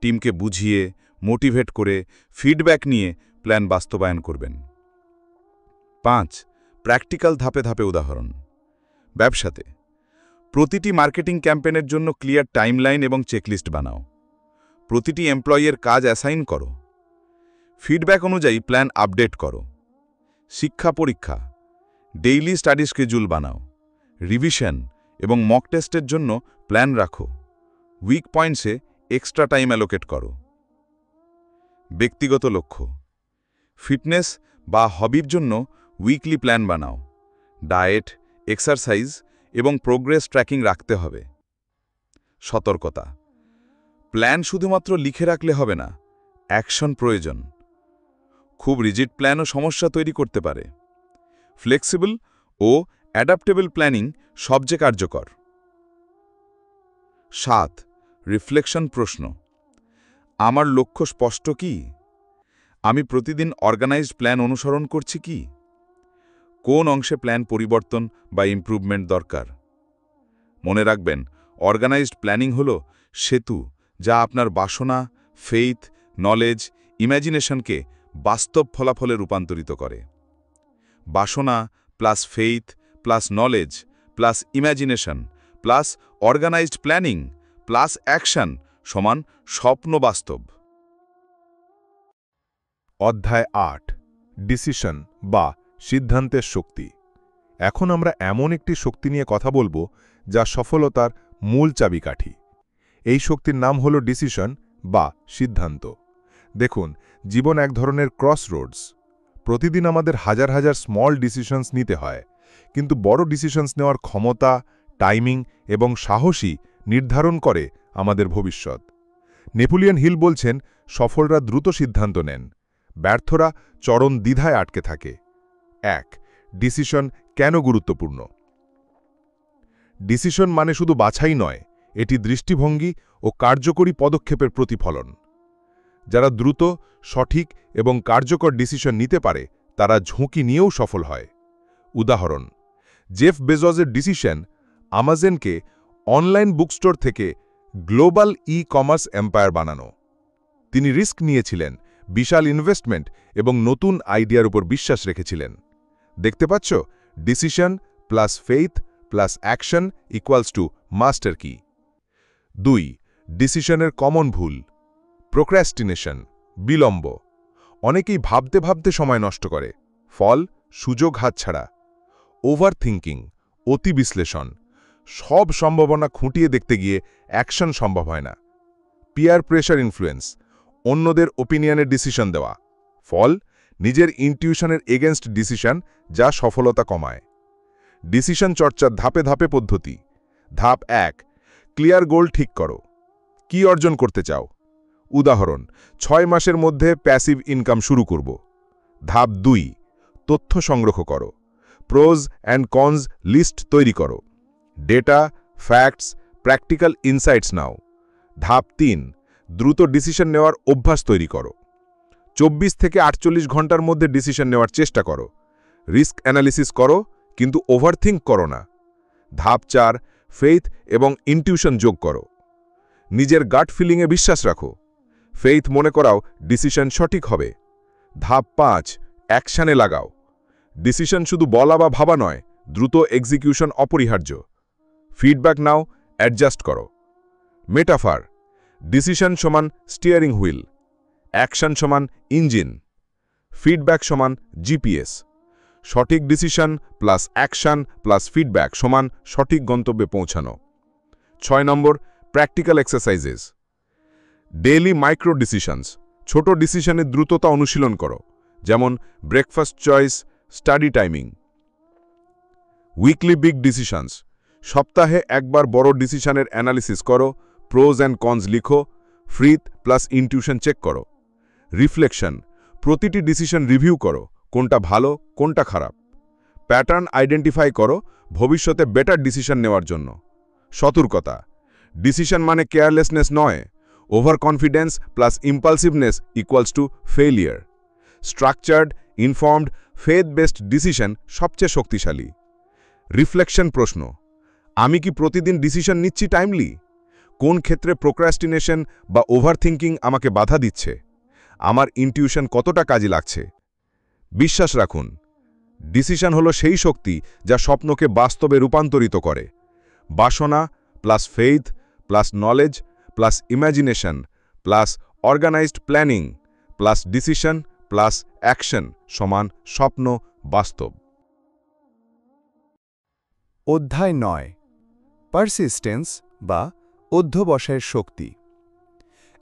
টিমকে বুঝিয়ে, মোটিভেট করে, ফিডব্যাক নিয়ে প্ল্যান বাস্তবায়ন করবেন। 5. প্র্যাকটিক্যাল ধাপে ধাপে উদাহরণ। ব্যবসাতে প্রতিটি মার্কেটিং ক্যাম্পেইনের জন্য ক্লিয়ার টাইমলাইন এবং চেকলিস্ট বানাও। প্রতিটি এমপ্লয়ির কাজ অ্যাসাইন করো। ফিডব্যাক অনুযায়ী প্ল্যান আপডেট করো। শিক্ষা পরীক্ষা, ডেইলি স্টাডি স্কেজুল বানাও। রিভিশন এবং মক টেস্টের জন্য প্ল্যান রাখো। উইক পয়েন্টসে এক্সট্রা টাইম অ্যালোকেট করো। ব্যক্তিগত লক্ষ্য, ফিটনেস বা হবির জন্য উইকলি প্ল্যান বানাও। ডায়েট, এক্সারসাইজ এবং প্রোগ্রেস ট্র্যাকিং রাখতে হবে। সতর্কতা, প্ল্যান শুধুমাত্র লিখে রাখলে হবে না, অ্যাকশন প্রয়োজন। খুব রিজিড প্ল্যানও সমস্যা তৈরি করতে পারে। ফ্লেক্সিবল ও অ্যাডাপ্টেবল প্ল্যানিং সবচেয়ে কার্যকর। 7. রিফ্লেকশন প্রশ্ন। আমার লক্ষ্য স্পষ্ট কি? আমি প্রতিদিন অর্গানাইজড প্ল্যান অনুসরণ করছি কি? কোন অংশে প্ল্যান পরিবর্তন বা ইমপ্রুভমেন্ট দরকার? মনে রাখবেন, অর্গানাইজড প্ল্যানিং হল সেতু যা আপনার বাসনা, ফেইথ, নলেজ, ইমাজিনেশনকে বাস্তব ফলাফলে রূপান্তরিত করে। বাসনা plus faith plus knowledge plus imagination plus organised planning plus action সমান স্বপ্ন বাস্তব। অধ্যায় 8 ডিসিশন বা সিদ্ধান্তের শক্তি। এখন আমরা এমন একটি শক্তি নিয়ে কথা বলবো যা সফলতার মূল চাবিকাঠি। এই শক্তির নাম হল ডিসিশন বা সিদ্ধান্ত। দেখুন, জীবন এক ধরনের ক্রসরোডস। প্রতিদিন আমাদের হাজার হাজার স্মল ডিসিশনস নিতে হয়, কিন্তু বড় ডিসিশনস নেওয়ার ক্ষমতা, টাইমিং এবং সাহসী নির্ধারণ করে আমাদের ভবিষ্যৎ। নেপোলিয়ন হিল বলছেন, সফলরা দ্রুত সিদ্ধান্ত নেন, ব্যর্থরা চরম দ্বিধায় আটকে থাকে। 1. ডিসিশন কেন গুরুত্বপূর্ণ? ডিসিশন মানে শুধু বাছাই নয়, এটি দৃষ্টিভঙ্গি ও কার্যকরী পদক্ষেপের প্রতিফলন। যারা দ্রুত, সঠিক এবং কার্যকর ডিসিশন নিতে পারে তারা ঝুঁকি নিয়েও সফল হয়। উদাহরণ, জেফ বেজোসের ডিসিশন আমাজনকে অনলাইন বুকস্টোর থেকে গ্লোবাল ই-কমার্স এম্পায়ার বানানো। তিনি রিস্ক নিয়েছিলেন, বিশাল ইনভেস্টমেন্ট এবং নতুন আইডিয়ার উপর বিশ্বাস রেখেছিলেন। দেখতে পাচ্ছ, decision plus faith plus action equals to master কি। 2. ডিসিশনের কমন ভুল। প্রোক্র্যাস্টিনেশন, বিলম্ব। অনেকেই ভাবতে ভাবতে সময় নষ্ট করে, ফল সুযোগ হাতছাড়া। ওভার থিঙ্কিং, অতি বিশ্লেষণ, সব সম্ভাবনা খুঁটিয়ে দেখতে গিয়ে অ্যাকশন সম্ভব হয় না। পিয়ার প্রেশার ইনফ্লুয়েন্স, অন্যদের ওপিনিয়নের ডিসিশন দেওয়া, ফল নিজের ইনটিউশনের এগেনস্ট ডিসিশন, যা সফলতা কমায়। ডিসিশন চর্চার ধাপে ধাপে পদ্ধতি। ধাপ 1, ক্লিয়ার গোল ঠিক করো। কি অর্জন করতে চাও? উদাহরণ, 6 মাসের মধ্যে প্যাসিভ ইনকাম শুরু করব। ধাপ 2, তথ্য সংগ্রহ করো। প্রোজ অ্যান্ড কনস লিস্ট তৈরি করো। ডেটা, ফ্যাক্টস, প্র্যাকটিক্যাল ইনসাইটস নাও। ধাপ 3, দ্রুত ডিসিশন নেওয়ার অভ্যাস তৈরি করো। 24 থেকে 48 ঘন্টার মধ্যে ডিসিশন নেওয়ার চেষ্টা করো। রিস্ক অ্যানালিসিস করো, কিন্তু ওভারথিঙ্ক করো না। ধাপ 4, ফেইথ এবং ইনটিউশন যোগ করো। নিজের গাট ফিলিংয়ে বিশ্বাস রাখো। ফেইথ মনে করাও ডিসিশন সঠিক হবে। ধাপ 5, অ্যাকশানে লাগাও। ডিসিশন শুধু বলা বা ভাবা নয়, দ্রুত এক্সিকিউশন অপরিহার্য। ফিডব্যাক নাও, অ্যাডজাস্ট করো। মেটাফার, ডিসিশন সমান স্টিয়ারিং হুইল, অ্যাকশন সমান ইঞ্জিন, ফিডব্যাক সমান জিপিএস। সঠিক decision plus action plus feedback সমান সঠিক গন্তব্যে পৌঁছানো। 6 নম্বর, practical exercises. Daily micro decisions, ছোট ডিসিশনের দ্রুততা অনুশীলন করো, যেমন breakfast choice, study timing. Weekly big decisions, সপ্তাহে একবার বড় ডিসিশনের অ্যানালিসিস করো, প্রোজ অ্যান্ড কনস লিখো, ফ্রিথ প্লাস ইনটিউশন চেক করো। রিফ্লেকশন, প্রতিটি ডিসিশন রিভিউ করো, কোনটা ভালো কোনটা খারাপ। প্যাটার্ন আইডেন্টিফাই করো, ভবিষ্যতে বেটার ডিসিশন নেওয়ার জন্য। সতর্কতা, ডিসিশন মানে কেয়ারলেসনেস নয়। Over confidence plus impulsiveness equals to failure. Structured, informed, faith based decision সবচেয়ে শক্তিশালী। রিফ্লেকশন প্রশ্ন, আমি কি প্রতিদিন ডিসিশন নিচ্ছি টাইমলি? কোন ক্ষেত্রে প্রোক্রাস্টিনেশন বা ওভারথিঙ্কিং আমাকে বাধা দিচ্ছে? আমার ইনটিউশন কতটা কাজে লাগছে? বিশ্বাস রাখুন, ডিসিশন হলো সেই শক্তি যা স্বপ্নকে বাস্তবে রূপান্তরিত করে। বাসনা plus faith plus knowledge plus imagination plus organised planning plus decision plus action সমান স্বপ্ন বাস্তব। অধ্যায় 9, পারসিস্টেন্স বা অধ্যবসায়ের শক্তি।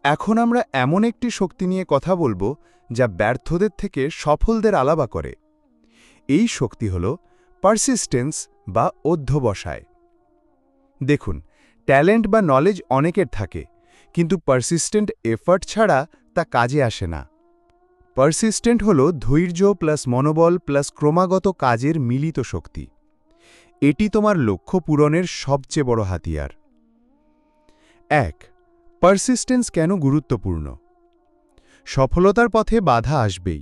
এখন আমরা এমন একটি শক্তি নিয়ে কথা বলবো যা ব্যর্থদের থেকে সফলদের আলাদা করে। এই শক্তি হল পারসিস্টেন্স বা অধ্যবসায়। দেখুন, ট্যালেন্ট বা নলেজ অনেকের থাকে, কিন্তু পারসিস্টেন্ট এফর্ট ছাড়া তা কাজে আসে না। পারসিস্টেন্ট হল ধৈর্য প্লাস মনোবল প্লাস ক্রমাগত কাজের মিলিত শক্তি। এটি তোমার লক্ষ্য পূরণের সবচেয়ে বড় হাতিয়ার। 1, পারসিস্টেন্স কেন গুরুত্বপূর্ণ? সফলতার পথে বাধা আসবেই।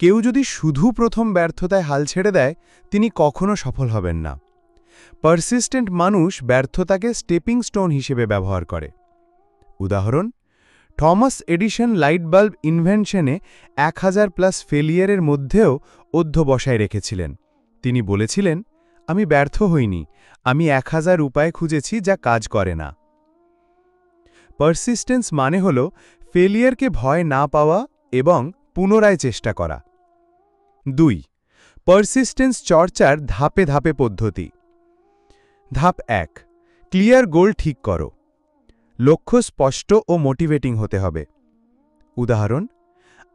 কেউ যদি শুধু প্রথম ব্যর্থতায় হাল ছেড়ে দেয়, তিনি কখনো সফল হবেন না। পারসিস্টেন্ট মানুষ ব্যর্থতাকে স্টেপিং স্টোন হিসেবে ব্যবহার করে। উদাহরণ, থমাস এডিসন লাইট বাল্ব ইনভেনশনে 1000+ ফেলিয়ারের মধ্যেও অধ্যবসায় রেখেছিলেন। তিনি বলেছিলেন, আমি ব্যর্থ হইনি, আমি 1000 উপায় খুঁজেছি যা কাজ করে না। পারসিস্টেন্স মানে হল ফেলিয়ারকে ভয় না পাওয়া এবং পুনরায় চেষ্টা করা। 2, পারসিস্টেন্স চর্চার ধাপে ধাপে পদ্ধতি। ধাপ 1, ক্লিয়ার গোল ঠিক করো। লক্ষ্য স্পষ্ট ও মোটিভেটিং হতে হবে। উদাহরণ,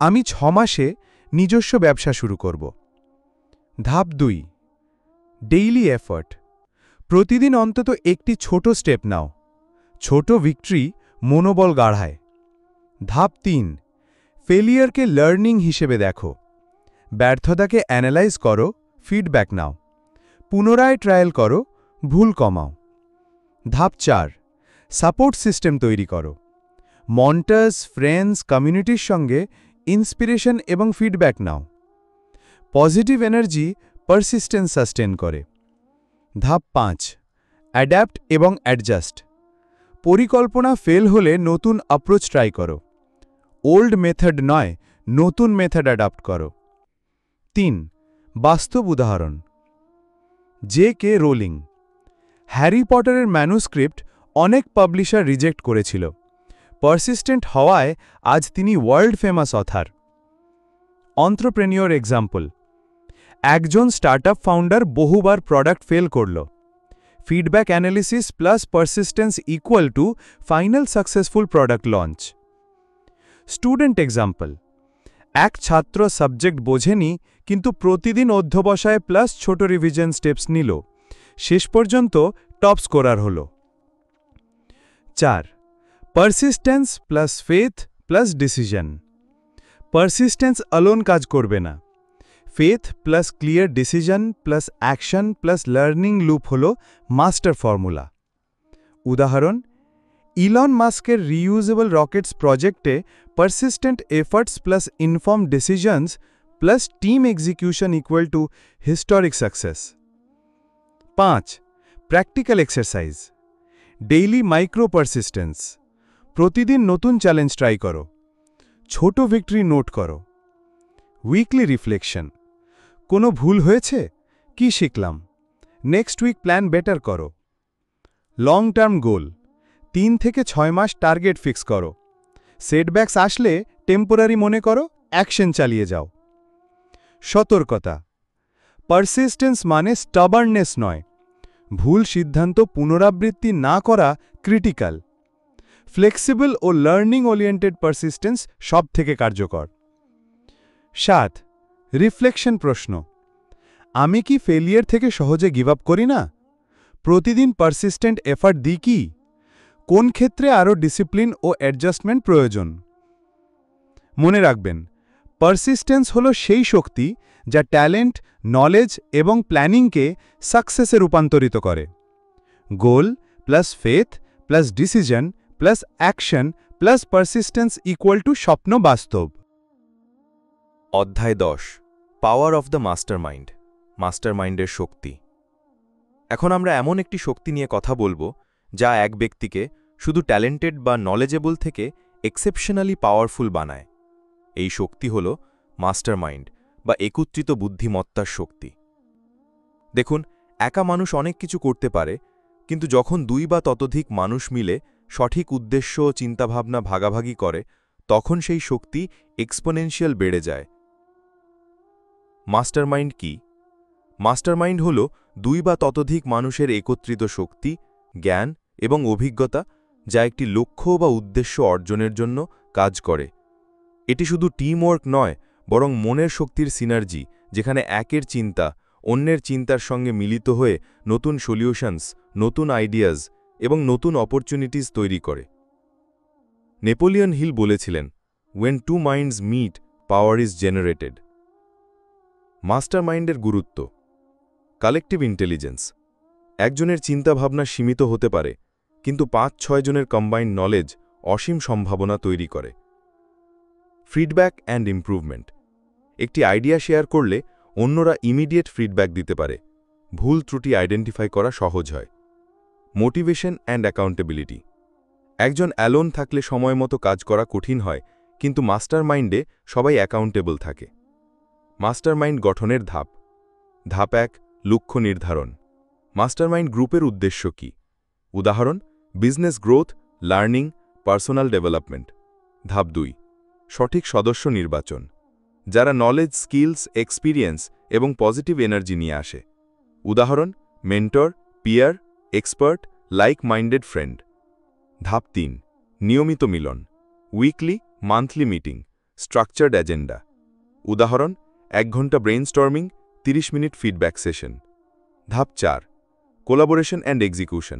আমি 6 মাসে নিজস্ব ব্যবসা শুরু করব। ধাপ 2, ডেইলি এফর্ট। প্রতিদিন অন্তত একটি ছোট স্টেপ নাও। ছোট ভিক্টরি মনোবল গাঢ়ায়। ধাপ 3, ফেলিয়ারকে লার্নিং হিসেবে দেখো। ব্যর্থতাকে অ্যানালাইজ করো, ফিডব্যাক নাও। পুনরায় ট্রায়াল করো, ভুল কমাও। ধাপ 4, সাপোর্ট সিস্টেম তৈরি করো। মন্টার্স, ফ্রেন্ডস, কমিউনিটির সঙ্গে ইন্সপিরেশন এবং ফিডব্যাক নাও। পজিটিভ এনার্জি পারসিস্টেন্স সাস্টেন করে। ধাপ 5, অ্যাডাপ্ট এবং অ্যাডজাস্ট। পরিকল্পনা ফেল হলে নতুন অ্যাপ্রোচ ট্রাই করো। ওল্ড মেথড নয়, নতুন মেথড অ্যাডাপ্ট করো। 3, বাস্তব উদাহরণ। J.K. রোলিং। হ্যারি পটারের ম্যানুস্ক্রিপ্ট অনেক পাবলিশার রিজেক্ট করেছিল। পারসিস্টেন্ট হওয়ায় আজ তিনি ওয়ার্ল্ড ফেমাস অথার। অন্ত্রপ্রেনিওর এক্সাম্পল, একজন স্টার্টআপ ফাউন্ডার বহুবার প্রোডাক্ট ফেল করল। Feedback analysis plus persistence equal two final successful product launch. Student example, এক ছাত্র সাবজেক্ট বোঝেনি কিন্তু প্রতিদিন অধ্যবসায় প্লাস ছোট রিভিশন স্টেপস নিল, শেষ পর্যন্ত টপ স্কোরার হল। 4. Persistence plus faith plus decision. Persistence alone কাজ করবে না, faith plus clear decision plus action plus learning loop হল মাস্টার ফর্মুলা। উদাহরণ, ইলন মাস্কের রিইউজেবল রকেটস প্রজেক্টে persistent efforts plus informed decisions plus team execution equal to historic success. 5. Practical exercise. Daily micro persistence. প্রতিদিন নতুন challenge try করো, ছোট victory note করো। Weekly reflection, কোনো ভুল হয়েছে, কি শিখলাম, নেক্সট উইক প্ল্যান বেটার করো। লং টার্ম গোল, 3 থেকে 6 মাস টার্গেট ফিক্স করো, সেটব্যাকস আসলে টেম্পোরারি মনে করো, অ্যাকশন চালিয়ে যাও। সতর্কতা, পারসিস্টেন্স মানে স্টাবার্ননেস নয়, ভুল সিদ্ধান্ত পুনরাবৃত্তি না করা ক্রিটিক্যাল। ফ্লেক্সিবল ও লার্নিং ওরিয়েন্টেড পারসিস্টেন্স সব থেকে কার্যকর। 7. রিফ্লেকশন প্রশ্ন, আমি কি ফেলিয়ার থেকে সহজে গিভ আপ করি না? প্রতিদিন পারসিস্টেন্ট এফার্ট দিই কি? কোন ক্ষেত্রে আরও ডিসিপ্লিন ও অ্যাডজাস্টমেন্ট প্রয়োজন? মনে রাখবেন, পারসিস্টেন্স হল সেই শক্তি যা ট্যালেন্ট, নলেজ এবং প্ল্যানিংকে সাকসেসে রূপান্তরিত করে। Goal plus faith plus decision plus action plus persistence equal to স্বপ্ন বাস্তব। অধ্যায় 10, পাওয়ার অফ দ্য মাস্টারমাইন্ড, মাস্টারমাইন্ডের শক্তি। এখন আমরা এমন একটি শক্তি নিয়ে কথা বলবো যা এক ব্যক্তিকে শুধু ট্যালেন্টেড বা নলেজেবল থেকে এক্সেপশনালি পাওয়ারফুল বানায়। এই শক্তি হল মাস্টারমাইন্ড বা একত্রিত বুদ্ধিমত্তার শক্তি। দেখুন, একা মানুষ অনেক কিছু করতে পারে, কিন্তু যখন 2 বা ততোধিক মানুষ মিলে সঠিক উদ্দেশ্য ও চিন্তাভাবনা ভাগাভাগি করে, তখন সেই শক্তি এক্সপোনেনশিয়াল বেড়ে যায়। মাস্টারমাইন্ড কি? মাস্টারমাইন্ড হল 2 বা ততোধিক মানুষের একত্রিত শক্তি, জ্ঞান এবং অভিজ্ঞতা যা একটি লক্ষ্য বা উদ্দেশ্য অর্জনের জন্য কাজ করে। এটি শুধু টিমওয়ার্ক নয়, বরং মনের শক্তির সিনার্জি, যেখানে একের চিন্তা অন্যের চিন্তার সঙ্গে মিলিত হয়ে নতুন সলিউশনস, নতুন আইডিয়াজ এবং নতুন অপরচুনিটিস তৈরি করে। নেপোলিয়ন হিল বলেছিলেন, "When two minds meet, power is generated." মাস্টারমাইন্ডের গুরুত্ব। Collective intelligence. একজনের চিন্তাভাবনা সীমিত হতে পারে, কিন্তু 5-6 জনের কম্বাইন্ড নলেজ অসীম সম্ভাবনা তৈরি করে। Feedback and improvement. একটি আইডিয়া শেয়ার করলে অন্যরা ইমিডিয়েট ফিডব্যাক দিতে পারে, ভুল ত্রুটি আইডেন্টিফাই করা সহজ হয়। Motivation and accountability. একজন অ্যালোন থাকলে সময়মতো কাজ করা কঠিন হয়, কিন্তু মাস্টারমাইন্ডে সবাই অ্যাকাউন্টেবল থাকে। মাস্টারমাইন্ড গঠনের ধাপ। ধাপ 1, লক্ষ্য নির্ধারণ। মাস্টারমাইন্ড গ্রুপের উদ্দেশ্য কি? উদাহরণ, business growth, learning, personal development. ধাপ 2, সঠিক সদস্য নির্বাচন, যারা নলেজ, স্কিলস, এক্সপিরিয়েন্স এবং পজিটিভ এনার্জি নিয়ে আসে। উদাহরণ, mentor, peer, expert, like minded friend. ধাপ 3, নিয়মিত মিলন, weekly, monthly meeting, structured agenda. উদাহরণ, 1 ঘন্টা ব্রেইনস্টর্মিং, 30 মিনিট ফিডব্যাক সেশন। ধাপ 4, collaboration and execution,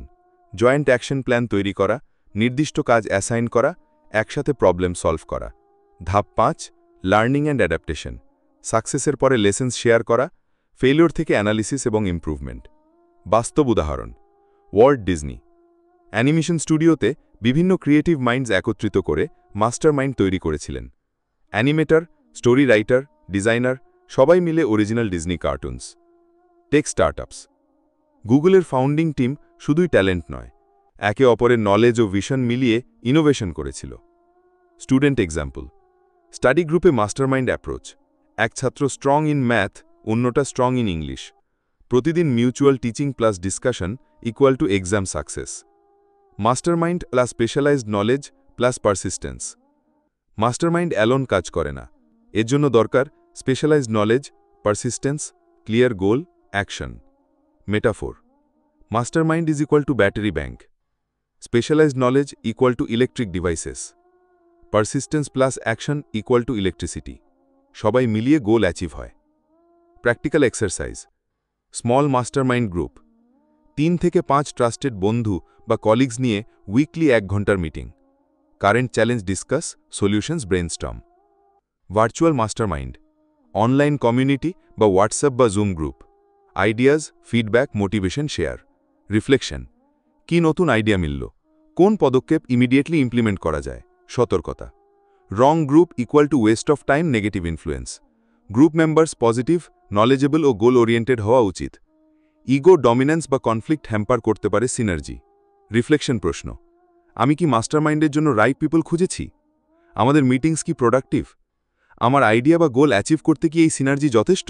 joint action plan তৈরি করা, নির্দিষ্ট কাজ অ্যাসাইন করা, একসাথে প্রবলেম সলভ করা। ধাপ 5, লার্নিং অ্যান্ড অ্যাডাপ্টেশন, সাকসেসের পরে লেসেন্স শেয়ার করা, ফেলিওর থেকে অ্যানালিসিস এবং ইমপ্রুভমেন্ট। বাস্তব উদাহরণ, ওয়াল্ট ডিজনি। অ্যানিমেশন স্টুডিওতে বিভিন্ন ক্রিয়েটিভ মাইন্ডস একত্রিত করে মাস্টারমাইন্ড তৈরি করেছিলেন। অ্যানিমেটর, স্টোরি রাইটার, ডিজাইনার সবাই মিলে original Disney cartoons. Tech startups. গুগলের ফাউন্ডিং টিম শুধুই ট্যালেন্ট নয়, একে অপরের নলেজ ও ভিশন মিলিয়ে ইনোভেশন করেছিল। স্টুডেন্ট এক্সাম্পল, স্টাডি গ্রুপে মাস্টারমাইন্ড অ্যাপ্রোচ, এক ছাত্র স্ট্রং ইন ম্যাথ, অন্যটা স্ট্রং ইন ইংলিশ। প্রতিদিন mutual teaching plus discussion equal to exam success. Mastermind plus specialised knowledge plus persistence. Mastermind alone কাজ করে না, এর জন্য দরকার specialised knowledge, persistence, clear goal, action. Metaphor: mastermind is equal to battery bank, specialised knowledge equal to electric devices, persistence plus action equal to electricity. সবাই মিলিয়ে goal achieve হয়। Practical exercise: small mastermind group, 3 থেকে 5 trusted বন্ধু বা colleagues নিয়ে weekly 1 ঘন্টার meeting. Current challenge discuss, solutions brainstorm. Virtual mastermind, online community বা WhatsApp বা zoom group, ideas, feedback, motivation share. Reflection: কি নতুন আইডিয়া মিলল, কোন পদক্ষেপ ইমিডিয়েটলি ইমপ্লিমেন্ট করা যায়। সতর্কতা: wrong group equal to waste of time, negative influence. Group members positive, knowledgeable ও গোল ওরিয়েন্টেড হওয়া উচিত। ইগো ডমিন্যান্স বা কনফ্লিক্ট হ্যাম্পার করতে পারে সিনার্জি। রিফ্লেকশন প্রশ্ন: আমি কি মাস্টারমাইন্ডের জন্য রাইট পিপল খুঁজেছি? আমাদের মিটিংস কি প্রোডাক্টিভ? আমার আইডিয়া বা গোল অ্যাচিভ করতে কি এই সিনার্জি যথেষ্ট?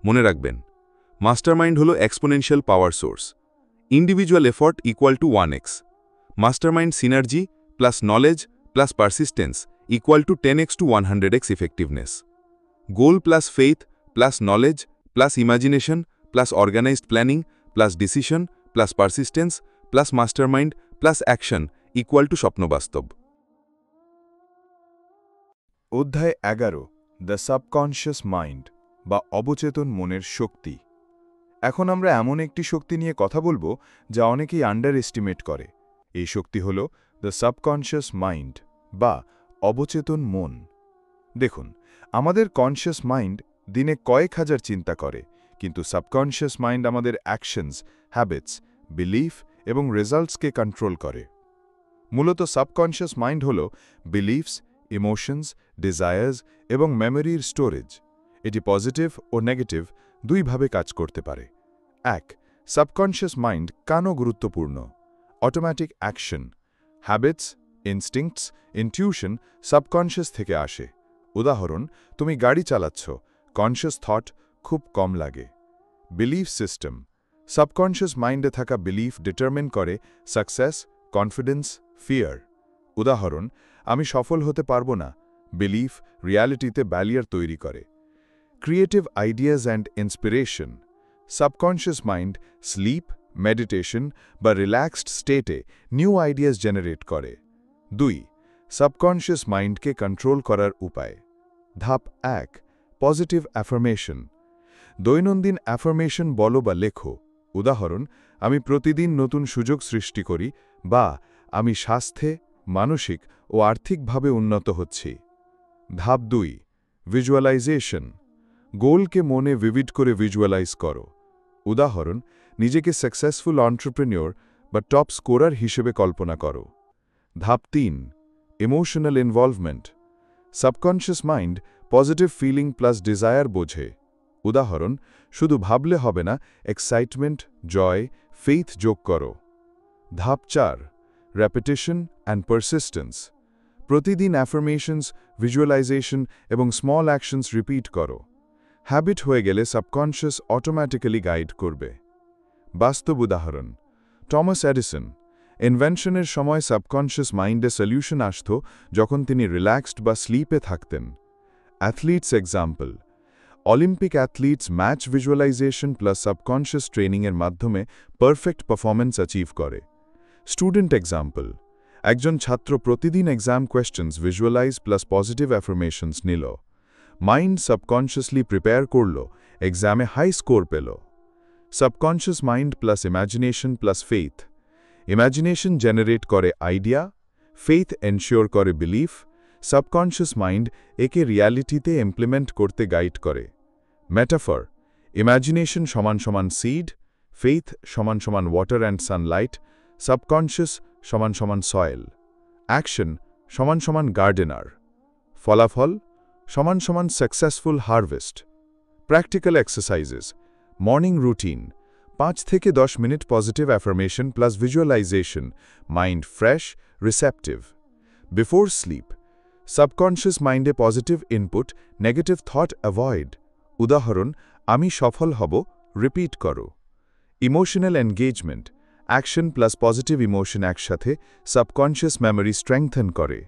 মনে রাখবেন, মাস্টারমাইন্ড হল exponential power source. Individual effort equal to 1x। Mastermind synergy plus knowledge plus persistence equal to 10x to 100x effectiveness. Goal plus faith plus knowledge plus imagination plus organised planning plus decision plus persistence plus mastermind plus action equal to স্বপ্নবাস্তব। অধ্যায় 11, the subconscious mind বা অবচেতন মনের শক্তি। এখন আমরা এমন একটি শক্তি নিয়ে কথা বলবো যা অনেকেই আন্ডার এস্টিমেট করে। এই শক্তি হল দ্য সাবকনশিয়াস মাইন্ড বা অবচেতন মন। দেখুন, আমাদের কনশিয়াস মাইন্ড দিনে কয়েক হাজার চিন্তা করে, কিন্তু সাবকনশিয়াস মাইন্ড আমাদের অ্যাকশনস, হ্যাবিটস, বিলিফ এবং রেজাল্টসকে কন্ট্রোল করে। মূলত সাবকনশিয়াস মাইন্ড হল বিলিফস, ইমোশনস, ডিজায়ার্স এবং মেমোরির স্টোরেজ। এটি পজিটিভ ও নেগেটিভ দুইভাবে কাজ করতে পারে। 1. সাবকনশিয়াস মাইন্ড কেন গুরুত্বপূর্ণ? Automatic action, habits, instincts, intuition subconscious থেকে আসে। উদাহরণ, তুমি গাড়ি চালাচ্ছ, কনশিয়াস থট খুব কম লাগে। বিলিফ সিস্টেম, সাবকনশিয়াস মাইন্ডে থাকা বিলিফ ডিটারমিন করে সাকসেস, কনফিডেন্স, ফিয়ার। উদাহরণ, আমি সফল হতে পারবো না, বিলিফ রিয়ালিটিতে ব্যারিয়ার তৈরি করে। Creative ideas and inspiration, subconscious mind sleep, meditation বা রিল্যাক্সড স্টেটে নিউ আইডিয়াস জেনারেট করে। 2. সাবকনশিয়াস মাইন্ডকে কন্ট্রোল করার উপায়। ধাপ 1. Positive affirmation. দৈনন্দিন অ্যাফার্মেশন বলো বা লেখো। উদাহরণ, আমি প্রতিদিন নতুন সুযোগ সৃষ্টি করি বা আমি স্বাস্থ্যে, মানসিক ও আর্থিকভাবে উন্নত হচ্ছি। ধাপ 2. ভিজুয়ালাইজেশন। গোলকে মনে ভিভিড করে ভিজুয়ালাইজ করো। উদাহরণ, নিজেকে সাকসেসফুল এন্টারপ্রেনিউর বা টপ স্কোরার হিসেবে কল্পনা করো। ধাপ 3. Emotional involvement. Subconscious mind positive feeling plus desire বোঝে। উদাহরণ, শুধু ভাবলে হবে না, এক্সাইটমেন্ট, জয়, ফেইথ যোগ করো। ধাপ 4. রেপিটিশন অ্যান্ড পারসিস্টেন্স। প্রতিদিন অ্যাফার্মেশনস, ভিজুয়ালাইজেশন এবং স্মল অ্যাকশনস রিপিট করো। হ্যাবিট হয়ে গেলে সাবকনশিয়াস অটোম্যাটিক্যালি গাইড করবে। বাস্তব উদাহরণ, টমাস এডিসন ইনভেনশনের সময় সাবকনশিয়াস মাইন্ডে সলিউশন আসত যখন তিনি রিল্যাক্সড বা স্লিপে থাকতেন। Athletes example, Olympic athletes match visualisation plus subconscious ট্রেনিংয়ের মাধ্যমে পারফেক্ট পারফরম্যান্স অ্যাচিভ করে। স্টুডেন্ট এক্সাম্পল, একজন ছাত্র প্রতিদিন exam questions visualise plus positive affirmations নিল। মাইন্ড সাবকনশিয়াসলি প্রিপেয়ার করল, এক্সামে হাই স্কোর পেল। Subconscious mind plus imagination plus faith. Imagination generate করে আইডিয়া, ফেইথ এনশিওর করে বিলিফ, সাবকনশিয়াস মাইন্ড একে রিয়ালিটিতে ইমপ্লিমেন্ট করতে গাইড করে। মেটাফর, ইমাজিনেশন সমান সমান সিড, ফেইথ সমান সমান ওয়াটার অ্যান্ড সানলাইট, সাবকনশিয়াস সমান সমান সয়েল। অ্যাকশন সমান সমান গার্ডেনার। ফলাফল সমান সমান successful harvest. Practical exercises, morning routine 5 থেকে 10 minute positive affirmation plus visualisation, mind fresh, receptive. Before sleep, subconscious মাইন্ডে positive input, negative thought avoid. উদাহরণ, আমি সফল হব, রিপিট করো। Emotional engagement, action plus positive emotion একসাথে সাবকনশিয়াস মেমরি স্ট্রেংথেন করে।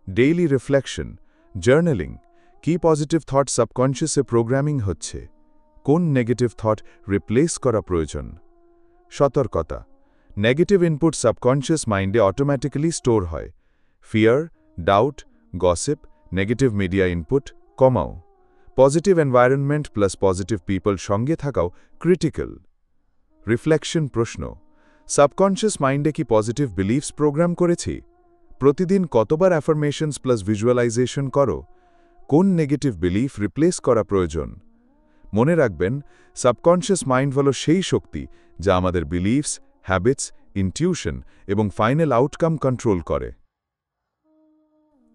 Daily reflection, journaling, কি পজিটিভ থট সাবকনশিয়াসে প্রোগ্রামিং হচ্ছে, কোন নেগেটিভ থট রিপ্লেস করা প্রয়োজন। সতর্কতা, নেগেটিভ ইনপুট সাবকনশিয়াস মাইন্ডে অটোম্যাটিক্যালি স্টোর হয়। Fear, doubt, gossip, negative media input কমাও। Positive environment plus positive people সঙ্গে থাকাও ক্রিটিক্যাল। রিফ্লেকশন প্রশ্ন, সাবকনশিয়াস মাইন্ডে কি পজিটিভ বিলিফস প্রোগ্রাম করেছি? প্রতিদিন কতবার অ্যাফার্মেশনস প্লাস ভিজুয়ালাইজেশন করো? কোন নেগেটিভ বিলিফ রিপ্লেস করা প্রয়োজন? মনে রাখবেন, সাবকনশিয়াস মাইন্ড হল সেই শক্তি যা আমাদের বিলিফস, হ্যাবিটস, ইনটিউশন এবং ফাইনাল আউটকাম কন্ট্রোল করে।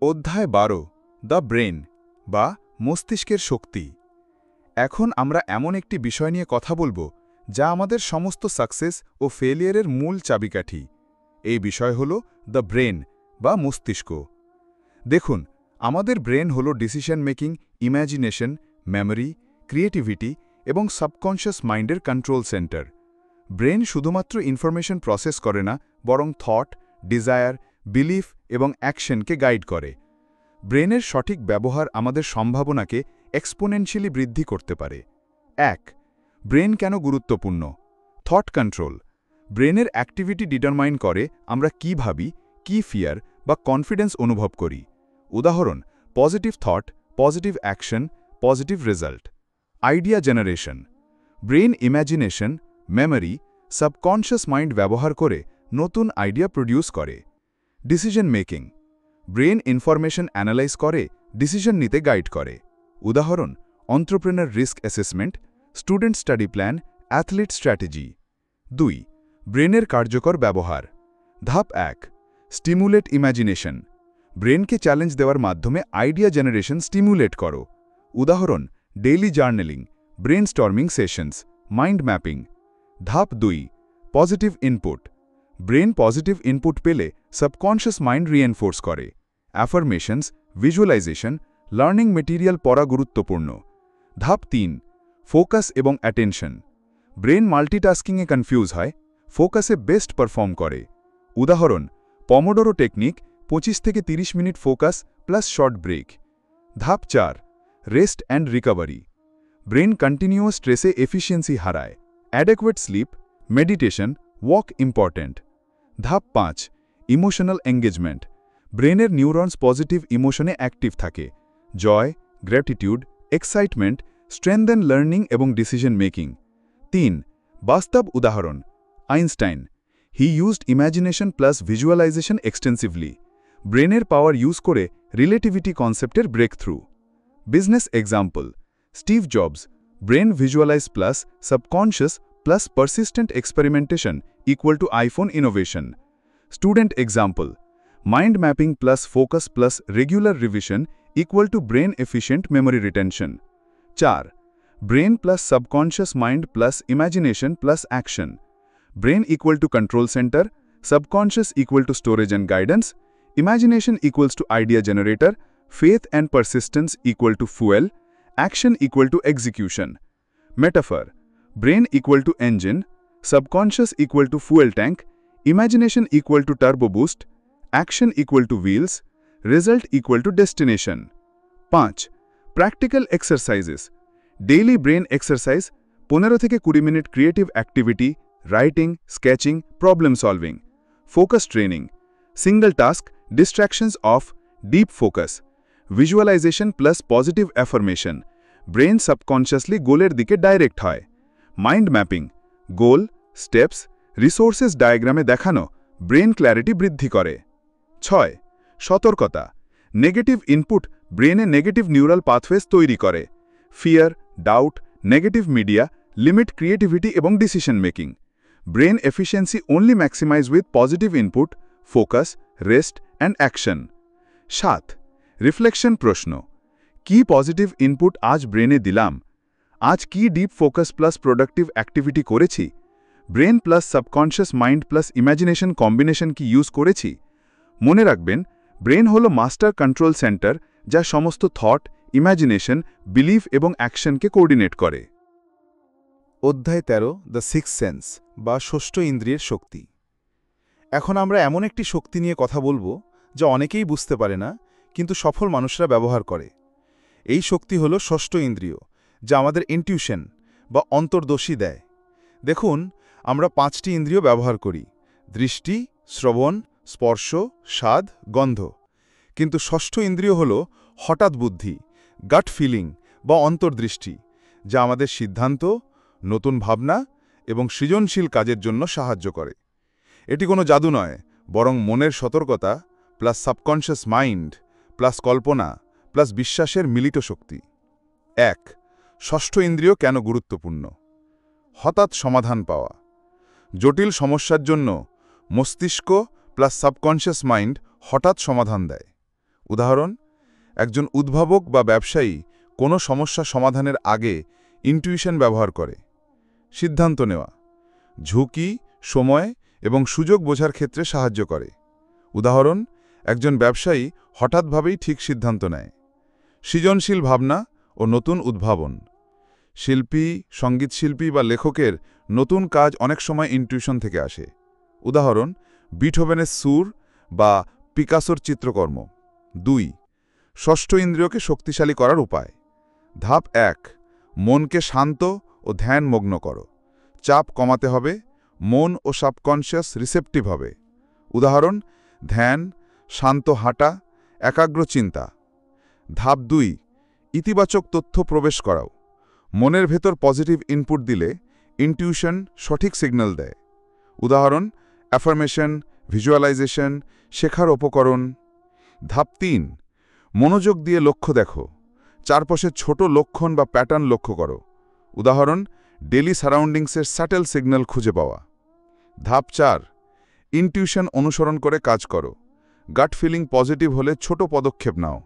অধ্যায় 12, দ্য ব্রেন বা মস্তিষ্কের শক্তি। এখন আমরা এমন একটি বিষয় নিয়ে কথা বলবো যা আমাদের সমস্ত সাকসেস ও ফেলিয়ারের মূল চাবিকাঠি। এই বিষয় হল দ্য ব্রেন বা মস্তিষ্ক। দেখুন, আমাদের ব্রেন হল decision making, imagination, memory, creativity এবং সাবকনশিয়াস মাইন্ডের কন্ট্রোল সেন্টার। ব্রেন শুধুমাত্র ইনফরমেশন প্রসেস করে না, বরং থট, ডিজায়ার, বিলিফ এবং অ্যাকশনকে গাইড করে। ব্রেনের সঠিক ব্যবহার আমাদের সম্ভাবনাকে এক্সপোনেনশিয়ালি বৃদ্ধি করতে পারে। 1. ব্রেন কেন গুরুত্বপূর্ণ? Thought control. ব্রেনের অ্যাক্টিভিটি ডিটারমাইন করে আমরা কি ভাবি, কি ফিয়ার বা কনফিডেন্স অনুভব করি। উদাহরণ, positive thought, positive action, positive result. Idea generation. Brain imagination, memory, subconscious mind ব্যবহার করে নতুন আইডিয়া প্রডিউস করে। Decision making. Brain information analyse করে ডিসিশন নিতে গাইড করে। উদাহরণ, entrepreneur risk assessment, student study plan, athlete strategy. 2. ব্রেনের কার্যকর ব্যবহার। ধাপ 1. Stimulate imagination. ব্রেনকে চ্যালেঞ্জ দেওয়ার মাধ্যমে আইডিয়া জেনারেশন স্টিমুলেট করো। উদাহরণ, daily journaling, brainstorming sessions, mind mapping. ধাপ 2. Positive input. Brain positive input পেলে সাবকনশিয়াস মাইন্ড রিএনফোর্স করে। অ্যাফার্মেশনস, ভিজুয়ালাইজেশন, লার্নিং মেটেরিয়াল পড়া গুরুত্বপূর্ণ। ধাপ 3. ফোকাস এবং অ্যাটেনশন। ব্রেন মাল্টিটাস্কিংয়ে কনফিউজ হয়, ফোকাসে বেস্ট পারফর্ম করে। উদাহরণ, পমোডোরো টেকনিক, 25 থেকে 30 minute focus plus short break. ধাপ 4. Rest and recovery. Brain continuous স্ট্রেসে এফিসিয়েন্সি হারায়। Adequate sleep, meditation, walk important. ধাপ 5. Emotional engagement. ব্রেনের নিউরনস পজিটিভ ইমোশনে অ্যাক্টিভ থাকে। Joy, gratitude, excitement strengthen learning এবং ডিসিশন মেকিং। 3. বাস্তব উদাহরণ। Einstein, he used imagination plus visualisation extensively. ব্রেনের পাওয়ার ইউজ করে রিলেটিভিটি কনসেপ্টের breakthrough. Business example, Steve Jobs, brain visualise plus subconscious plus persistent experimentation equal to iPhone innovation. Student example, mind mapping plus focus plus regular revision equal to brain efficient memory retention. 4. Brain plus subconscious mind plus imagination plus action. Brain equal to control centre, subconscious equal to storage and guidance, imagination equals to idea generator, faith and persistence equal to fuel, action equal to execution. Metaphor, brain equal to engine, subconscious equal to fuel tank, imagination equal to turbo boost, action equal to wheels, result equal to destination. 5. Practical exercises. Daily brain exercise, 15 থেকে 20 minute creative activity, writing, sketching, problem solving. Focus training. Single task, distractions off, deep focus. Visualization plus positive affirmation. Brain subconsciously গোলের দিকে direct হয়। Mind mapping. Goal, steps, resources ডায়াগ্রামে দেখানো brain clarity বৃদ্ধি করে। 6. সতর্কতা। Negative input ব্রেনে negative neural pathways তৈরি করে। Fear, doubt, negative media limit creativity এবং decision making. Brain efficiency only maximise with positive input, focus, rest and action. 7. Reflection প্রশ্ন, কি পজিটিভ ইনপুট আজ ব্রেনে দিলাম? আজ কি deep focus plus productive activity করেছি? Brain plus subconscious mind plus imagination combination কি ইউজ করেছি? মনে রাখবেন, ব্রেন হল মাস্টার কন্ট্রোল সেন্টার যা সমস্ত থট, ইম্যাজিনেশন, বিলিফ এবং অ্যাকশনকে কোঅর্ডিনেট করে। অধ্যায় ১৩ দ্য সিক্স সেন্স বা ষষ্ঠ ইন্দ্রিয়ের শক্তি। এখন আমরা এমন একটি শক্তি নিয়ে কথা বলবো যা অনেকেই বুঝতে পারে না, কিন্তু সফল মানুষরা ব্যবহার করে। এই শক্তি হল ষষ্ঠ ইন্দ্রিয়, যা আমাদের ইনটিউশন বা অন্তর্দর্শী দেয়। দেখুন, আমরা 5টি ইন্দ্রিয় ব্যবহার করি: দৃষ্টি, শ্রবণ, স্পর্শ, স্বাদ, গন্ধ। কিন্তু ষষ্ঠ ইন্দ্রিয় হল হঠাৎ বুদ্ধি, গাট ফিলিং বা অন্তর্দৃষ্টি, যা আমাদের সিদ্ধান্ত, নতুন ভাবনা এবং সৃজনশীল কাজের জন্য সাহায্য করে। এটি কোনো জাদু নয়, বরং মনের সতর্কতা প্লাস সাবকনশিয়াস মাইন্ড প্লাস কল্পনা প্লাস বিশ্বাসের মিলিত শক্তি। 1. ষষ্ঠ ইন্দ্রিয় কেন গুরুত্বপূর্ণ? হঠাৎ সমাধান পাওয়া। জটিল সমস্যার জন্য মস্তিষ্ক প্লাস সাবকনশিয়াস মাইন্ড হঠাৎ সমাধান দেয়। উদাহরণ, একজন উদ্ভাবক বা ব্যবসায়ী কোনো সমস্যা সমাধানের আগে ইনটিউশন ব্যবহার করে। সিদ্ধান্ত নেওয়া, ঝুঁকি, সময় এবং সুযোগ বোঝার ক্ষেত্রে সাহায্য করে। উদাহরণ, একজন ব্যবসায়ী হঠাৎভাবেই ঠিক সিদ্ধান্ত নেয়। সৃজনশীল ভাবনা ও নতুন উদ্ভাবন। শিল্পী, সঙ্গীতশিল্পী বা লেখকের নতুন কাজ অনেক সময় ইনটিউশন থেকে আসে। উদাহরণ, বিথোভেনের সুর বা পিকাসোর চিত্রকর্ম। 2. ষষ্ঠ ইন্দ্রিয়কে শক্তিশালী করার উপায়। ধাপ 1. মনকে শান্ত ও ধ্যানমগ্ন করো। চাপ কমাতে হবে, মন ও সাবকনশিয়াস রিসেপটিভ হবে। উদাহরণ, ধ্যান, শান্ত হাঁটা, একাগ্র চিন্তা। ধাপ 2. ইতিবাচক তথ্য প্রবেশ করাও। মনের ভেতর পজিটিভ ইনপুট দিলে ইনটিউশন সঠিক সিগন্যাল দেয়। উদাহরণ, অ্যাফার্মেশন, ভিজুয়ালাইজেশন, শেখার উপকরণ। ধাপ 3. মনোযোগ দিয়ে লক্ষ্য দেখো। চারপাশের ছোট লক্ষণ বা প্যাটার্ন লক্ষ্য করো। উদাহরণ, ডেইলি সারাউন্ডিংসের স্যাটেল সিগন্যাল খুঁজে পাওয়া। ধাপ 4. ইনটিউশন অনুসরণ করে কাজ করো। গাট ফিলিং পজিটিভ হলে ছোট পদক্ষেপ নাও।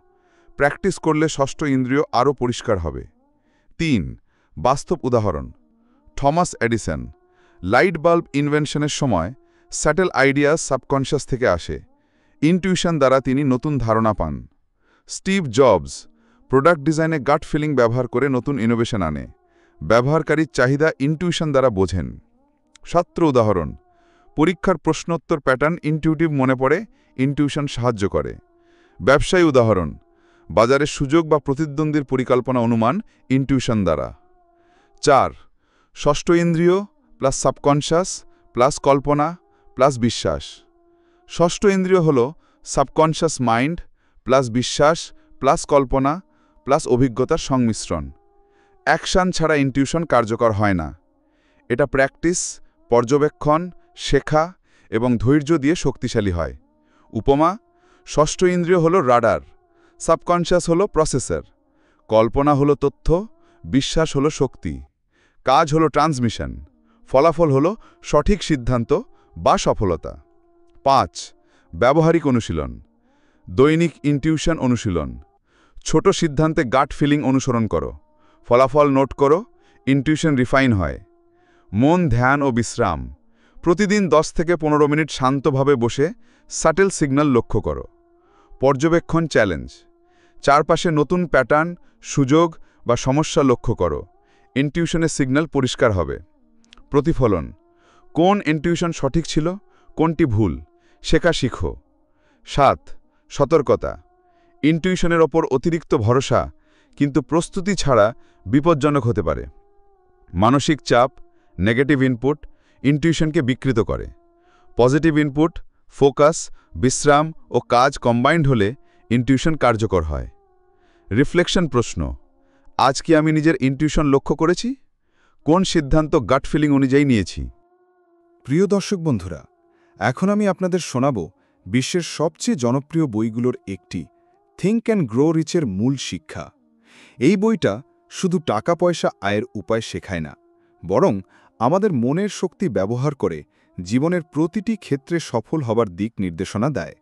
প্র্যাকটিস করলে ষষ্ঠ ইন্দ্রিয় আরও পরিষ্কার হবে। 3. বাস্তব উদাহরণ। থমাস এডিসন লাইট বাল্ব ইনভেনশনের সময় স্যাটেল আইডিয়াস সাবকনশিয়াস থেকে আসে। ইনটিউশন দ্বারা তিনি নতুন ধারণা পান। স্টিভ জবস প্রোডাক্ট ডিজাইনে গাট ফিলিং ব্যবহার করে নতুন ইনোভেশন আনে। ব্যবহারকারীর চাহিদা ইনটিউশন দ্বারা বোঝেন। ছাত্র উদাহরণ, পরীক্ষার প্রশ্নোত্তর প্যাটার্ন ইনটিউটিভ মনে পড়ে, ইনটিউশন সাহায্য করে। ব্যবসায়ী উদাহরণ, বাজারের সুযোগ বা প্রতিদ্বন্দ্বীর পরিকল্পনা অনুমান ইনটিউশন দ্বারা। 4. ষষ্ঠ ইন্দ্রিয় প্লাস সাবকনশিয়াস প্লাস কল্পনা প্লাস বিশ্বাস। ষষ্ঠ ইন্দ্রিয় হল সাবকনশিয়াস মাইন্ড প্লাস বিশ্বাস প্লাস কল্পনা প্লাস অভিজ্ঞতার সংমিশ্রণ। অ্যাকশন ছাড়া ইনটিউশন কার্যকর হয় না। এটা প্র্যাকটিস, পর্যবেক্ষণ, শেখা এবং ধৈর্য দিয়ে শক্তিশালী হয়। উপমা, ষষ্ঠ ইন্দ্রিয় হল রাডার, সাবকনশিয়াস হল প্রসেসর, কল্পনা হল তথ্য, বিশ্বাস হল শক্তি, কাজ হল ট্রান্সমিশন, ফলাফল হল সঠিক সিদ্ধান্ত বা সফলতা। 5. ব্যবহারিক অনুশীলন। দৈনিক ইনটিউশন অনুশীলন। ছোট সিদ্ধান্তে গাট ফিলিং অনুসরণ করো। ফলাফল নোট করো, ইনটিউশন রিফাইন হয়। মন, ধ্যান ও বিশ্রাম। প্রতিদিন 10 থেকে 15 মিনিট শান্তভাবে বসে সাটেল সিগন্যাল লক্ষ্য করো। পর্যবেক্ষণ চ্যালেঞ্জ। চারপাশে নতুন প্যাটার্ন, সুযোগ বা সমস্যা লক্ষ্য করো। ইনটিউশনের সিগন্যাল পরিষ্কার হবে। প্রতিফলন। কোন ইনটিউশন সঠিক ছিল, কোনটি ভুল, শেখা শিখো। 7. সতর্কতা। ইনটিউশনের ওপর অতিরিক্ত ভরসা কিন্তু প্রস্তুতি ছাড়া বিপজ্জনক হতে পারে। মানসিক চাপ, নেগেটিভ ইনপুট ইনটিউশনকে বিকৃত করে। পজিটিভ ইনপুট, ফোকাস, বিশ্রাম ও কাজ কম্বাইন্ড হলে ইনটিউশন কার্যকর হয়। রিফ্লেকশন প্রশ্ন, আজ কি আমি নিজের ইনটিউশন লক্ষ্য করেছি? কোন সিদ্ধান্ত গাট ফিলিং অনুযায়ী নিয়েছি? প্রিয় দর্শক বন্ধুরা, এখন আমি আপনাদের শোনাব বিশ্বের সবচেয়ে জনপ্রিয় বইগুলোর একটি, থিঙ্ক অ্যান্ড গ্রো রিচের মূল শিক্ষা। এই বইটা শুধু টাকা পয়সা আয়ের উপায় শেখায় না, বরং আমাদের মনের শক্তি ব্যবহার করে জীবনের প্রতিটি ক্ষেত্রে সফল হবার দিক নির্দেশনা দেয়।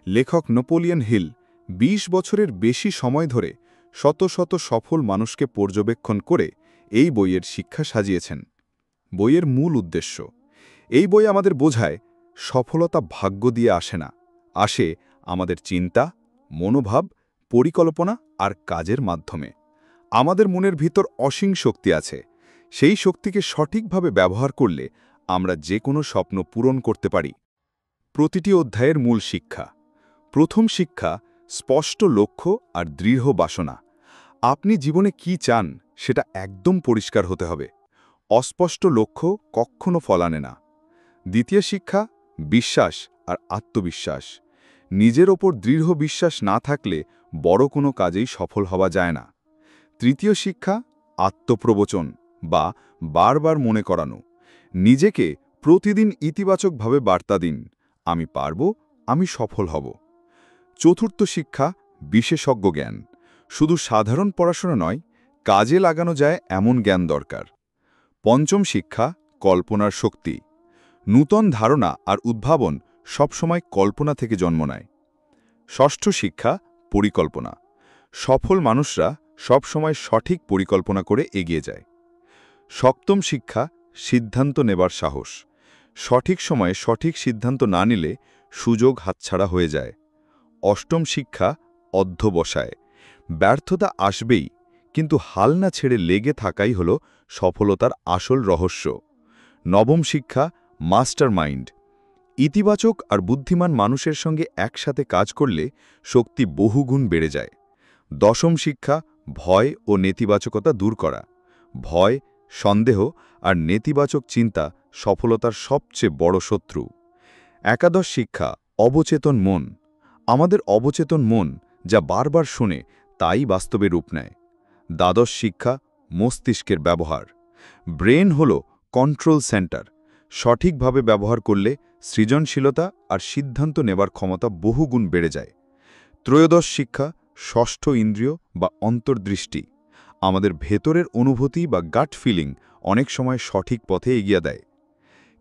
লেখক নেপোলিয়ন হিল 20 বছরের বেশি সময় ধরে শত শত সফল মানুষকে পর্যবেক্ষণ করে এই বইয়ের শিক্ষা সাজিয়েছেন। বইয়ের মূল উদ্দেশ্য, এই বই আমাদের বোঝায় সফলতা ভাগ্য দিয়ে আসে না, আসে আমাদের চিন্তা, মনোভাব, পরিকল্পনা আর কাজের মাধ্যমে। আমাদের মনের ভিতর অসীম শক্তি আছে, সেই শক্তিকে সঠিকভাবে ব্যবহার করলে আমরা যে কোনো স্বপ্ন পূরণ করতে পারি। প্রতিটি অধ্যায়ের মূল শিক্ষা। প্রথম শিক্ষা, স্পষ্ট লক্ষ্য আর দৃঢ় বাসনা। আপনি জীবনে কি চান সেটা একদম পরিষ্কার হতে হবে। অস্পষ্ট লক্ষ্য কখনো ফল আনে না। দ্বিতীয় শিক্ষা, বিশ্বাস আর আত্মবিশ্বাস। নিজের ওপর দৃঢ় বিশ্বাস না থাকলে বড় কোনো কাজেই সফল হওয়া যায় না। তৃতীয় শিক্ষা, আত্মপ্রবচন বা বারবার মনে করানো। নিজেকে প্রতিদিন ইতিবাচকভাবে বার্তা দিন, আমি পারব, আমি সফল হব। চতুর্থ শিক্ষা, বিশেষজ্ঞ জ্ঞান। শুধু সাধারণ পড়াশোনা নয়, কাজে লাগানো যায় এমন জ্ঞান দরকার। পঞ্চম শিক্ষা, কল্পনার শক্তি। নূতন ধারণা আর উদ্ভাবন সবসময় কল্পনা থেকে জন্ম নেয়। ষষ্ঠ শিক্ষা, পরিকল্পনা। সফল মানুষরা সবসময় সঠিক পরিকল্পনা করে এগিয়ে যায়। সপ্তম শিক্ষা, সিদ্ধান্ত নেবার সাহস। সঠিক সময়ে সঠিক সিদ্ধান্ত না নিলে সুযোগ হাতছাড়া হয়ে যায়। অষ্টম শিক্ষা, অধ্যবসায়। ব্যর্থতা আসবেই, কিন্তু হাল না ছেড়ে লেগে থাকাই হল সফলতার আসল রহস্য। নবম শিক্ষা, মাস্টার মাইন্ড। ইতিবাচক আর বুদ্ধিমান মানুষের সঙ্গে একসাথে কাজ করলে শক্তি বহুগুণ বেড়ে যায়। দশম শিক্ষা, ভয় ও নেতিবাচকতা দূর করা। ভয়, সন্দেহ আর নেতিবাচক চিন্তা সফলতার সবচেয়ে বড় শত্রু। একাদশ শিক্ষা, অবচেতন মন। আমাদের অবচেতন মন যা বারবার শুনে তাই বাস্তবে রূপ নেয়। দ্বাদশ শিক্ষা, মস্তিষ্কের ব্যবহার। ব্রেন হল কন্ট্রোল সেন্টার। সঠিকভাবে ব্যবহার করলে সৃজনশীলতা আর সিদ্ধান্ত নেবার ক্ষমতা বহুগুণ বেড়ে যায়। ত্রয়োদশ শিক্ষা, ষষ্ঠ ইন্দ্রিয় বা অন্তর্দৃষ্টি। আমাদের ভেতরের অনুভূতি বা গাট ফিলিং অনেক সময় সঠিক পথে এগিয়ে দেয়।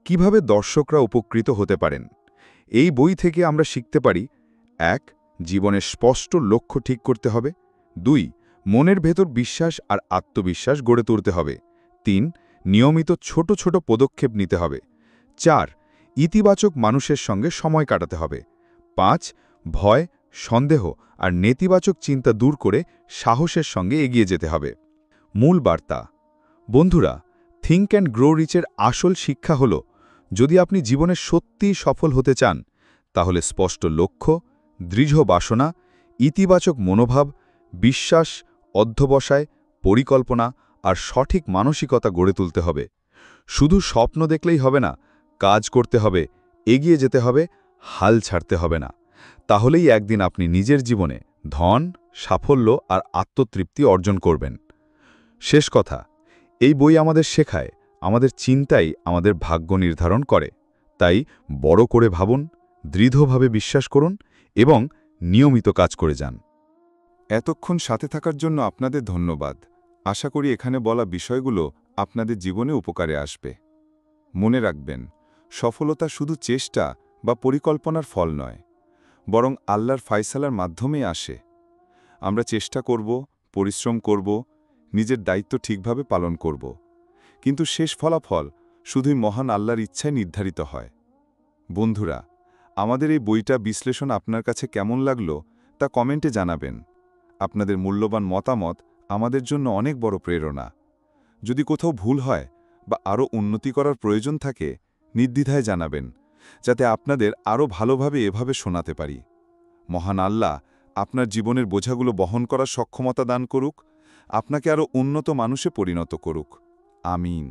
কিভাবে দর্শকরা উপকৃত হতে পারেন? এই বই থেকে আমরা শিখতে পারি: ১. জীবনের স্পষ্ট লক্ষ্য ঠিক করতে হবে। ২. মনের ভেতর বিশ্বাস আর আত্মবিশ্বাস গড়ে তুলতে হবে। ৩. নিয়মিত ছোট ছোট পদক্ষেপ নিতে হবে। ৪. ইতিবাচক মানুষের সঙ্গে সময় কাটাতে হবে। ৫. ভয়, সন্দেহ আর নেতিবাচক চিন্তা দূর করে সাহসের সঙ্গে এগিয়ে যেতে হবে। মূল বার্তা। বন্ধুরা, থিঙ্ক অ্যান্ড গ্রো রিচের আসল শিক্ষা হল, যদি আপনি জীবনে সত্যিই সফল হতে চান, তাহলে স্পষ্ট লক্ষ্য, দৃঢ় বাসনা, ইতিবাচক মনোভাব, বিশ্বাস, অধ্যবসায়, পরিকল্পনা আর সঠিক মানসিকতা গড়ে তুলতে হবে। শুধু স্বপ্ন দেখলেই হবে না, কাজ করতে হবে, এগিয়ে যেতে হবে, হাল ছাড়তে হবে না। তাহলেই একদিন আপনি নিজের জীবনে ধন, সাফল্য আর আত্মতৃপ্তি অর্জন করবেন। শেষ কথা, এই বই আমাদের শেখায়, আমাদের চিন্তাই আমাদের ভাগ্য নির্ধারণ করে। তাই বড় করে ভাবুন, দৃঢ়ভাবে বিশ্বাস করুন এবং নিয়মিত কাজ করে যান। এতক্ষণ সাথে থাকার জন্য আপনাদের ধন্যবাদ। আশা করি এখানে বলা বিষয়গুলো আপনাদের জীবনে উপকারে আসবে। মনে রাখবেন, সফলতা শুধু চেষ্টা বা পরিকল্পনার ফল নয়, বরং আল্লাহর ফায়সালার মাধ্যমেই আসে। আমরা চেষ্টা করব, পরিশ্রম করব, নিজের দায়িত্ব ঠিকভাবে পালন করব, কিন্তু শেষ ফলাফল শুধুই মহান আল্লাহর ইচ্ছায় নির্ধারিত হয়। বন্ধুরা, আমাদের এই বইটা বিশ্লেষণ আপনার কাছে কেমন লাগলো তা কমেন্টে জানাবেন। আপনাদের মূল্যবান মতামত আমাদের জন্য অনেক বড় প্রেরণা। যদি কোথাও ভুল হয় বা আরও উন্নতি করার প্রয়োজন থাকে, নির্দ্বিধায় জানাবেন, যাতে আপনাদের আরও ভালোভাবে এভাবে শোনাতে পারি। মহান আল্লাহ আপনার জীবনের বোঝাগুলো বহন করার সক্ষমতা দান করুক, আপনাকে আরও উন্নত মানুষে পরিণত করুক। আমিন।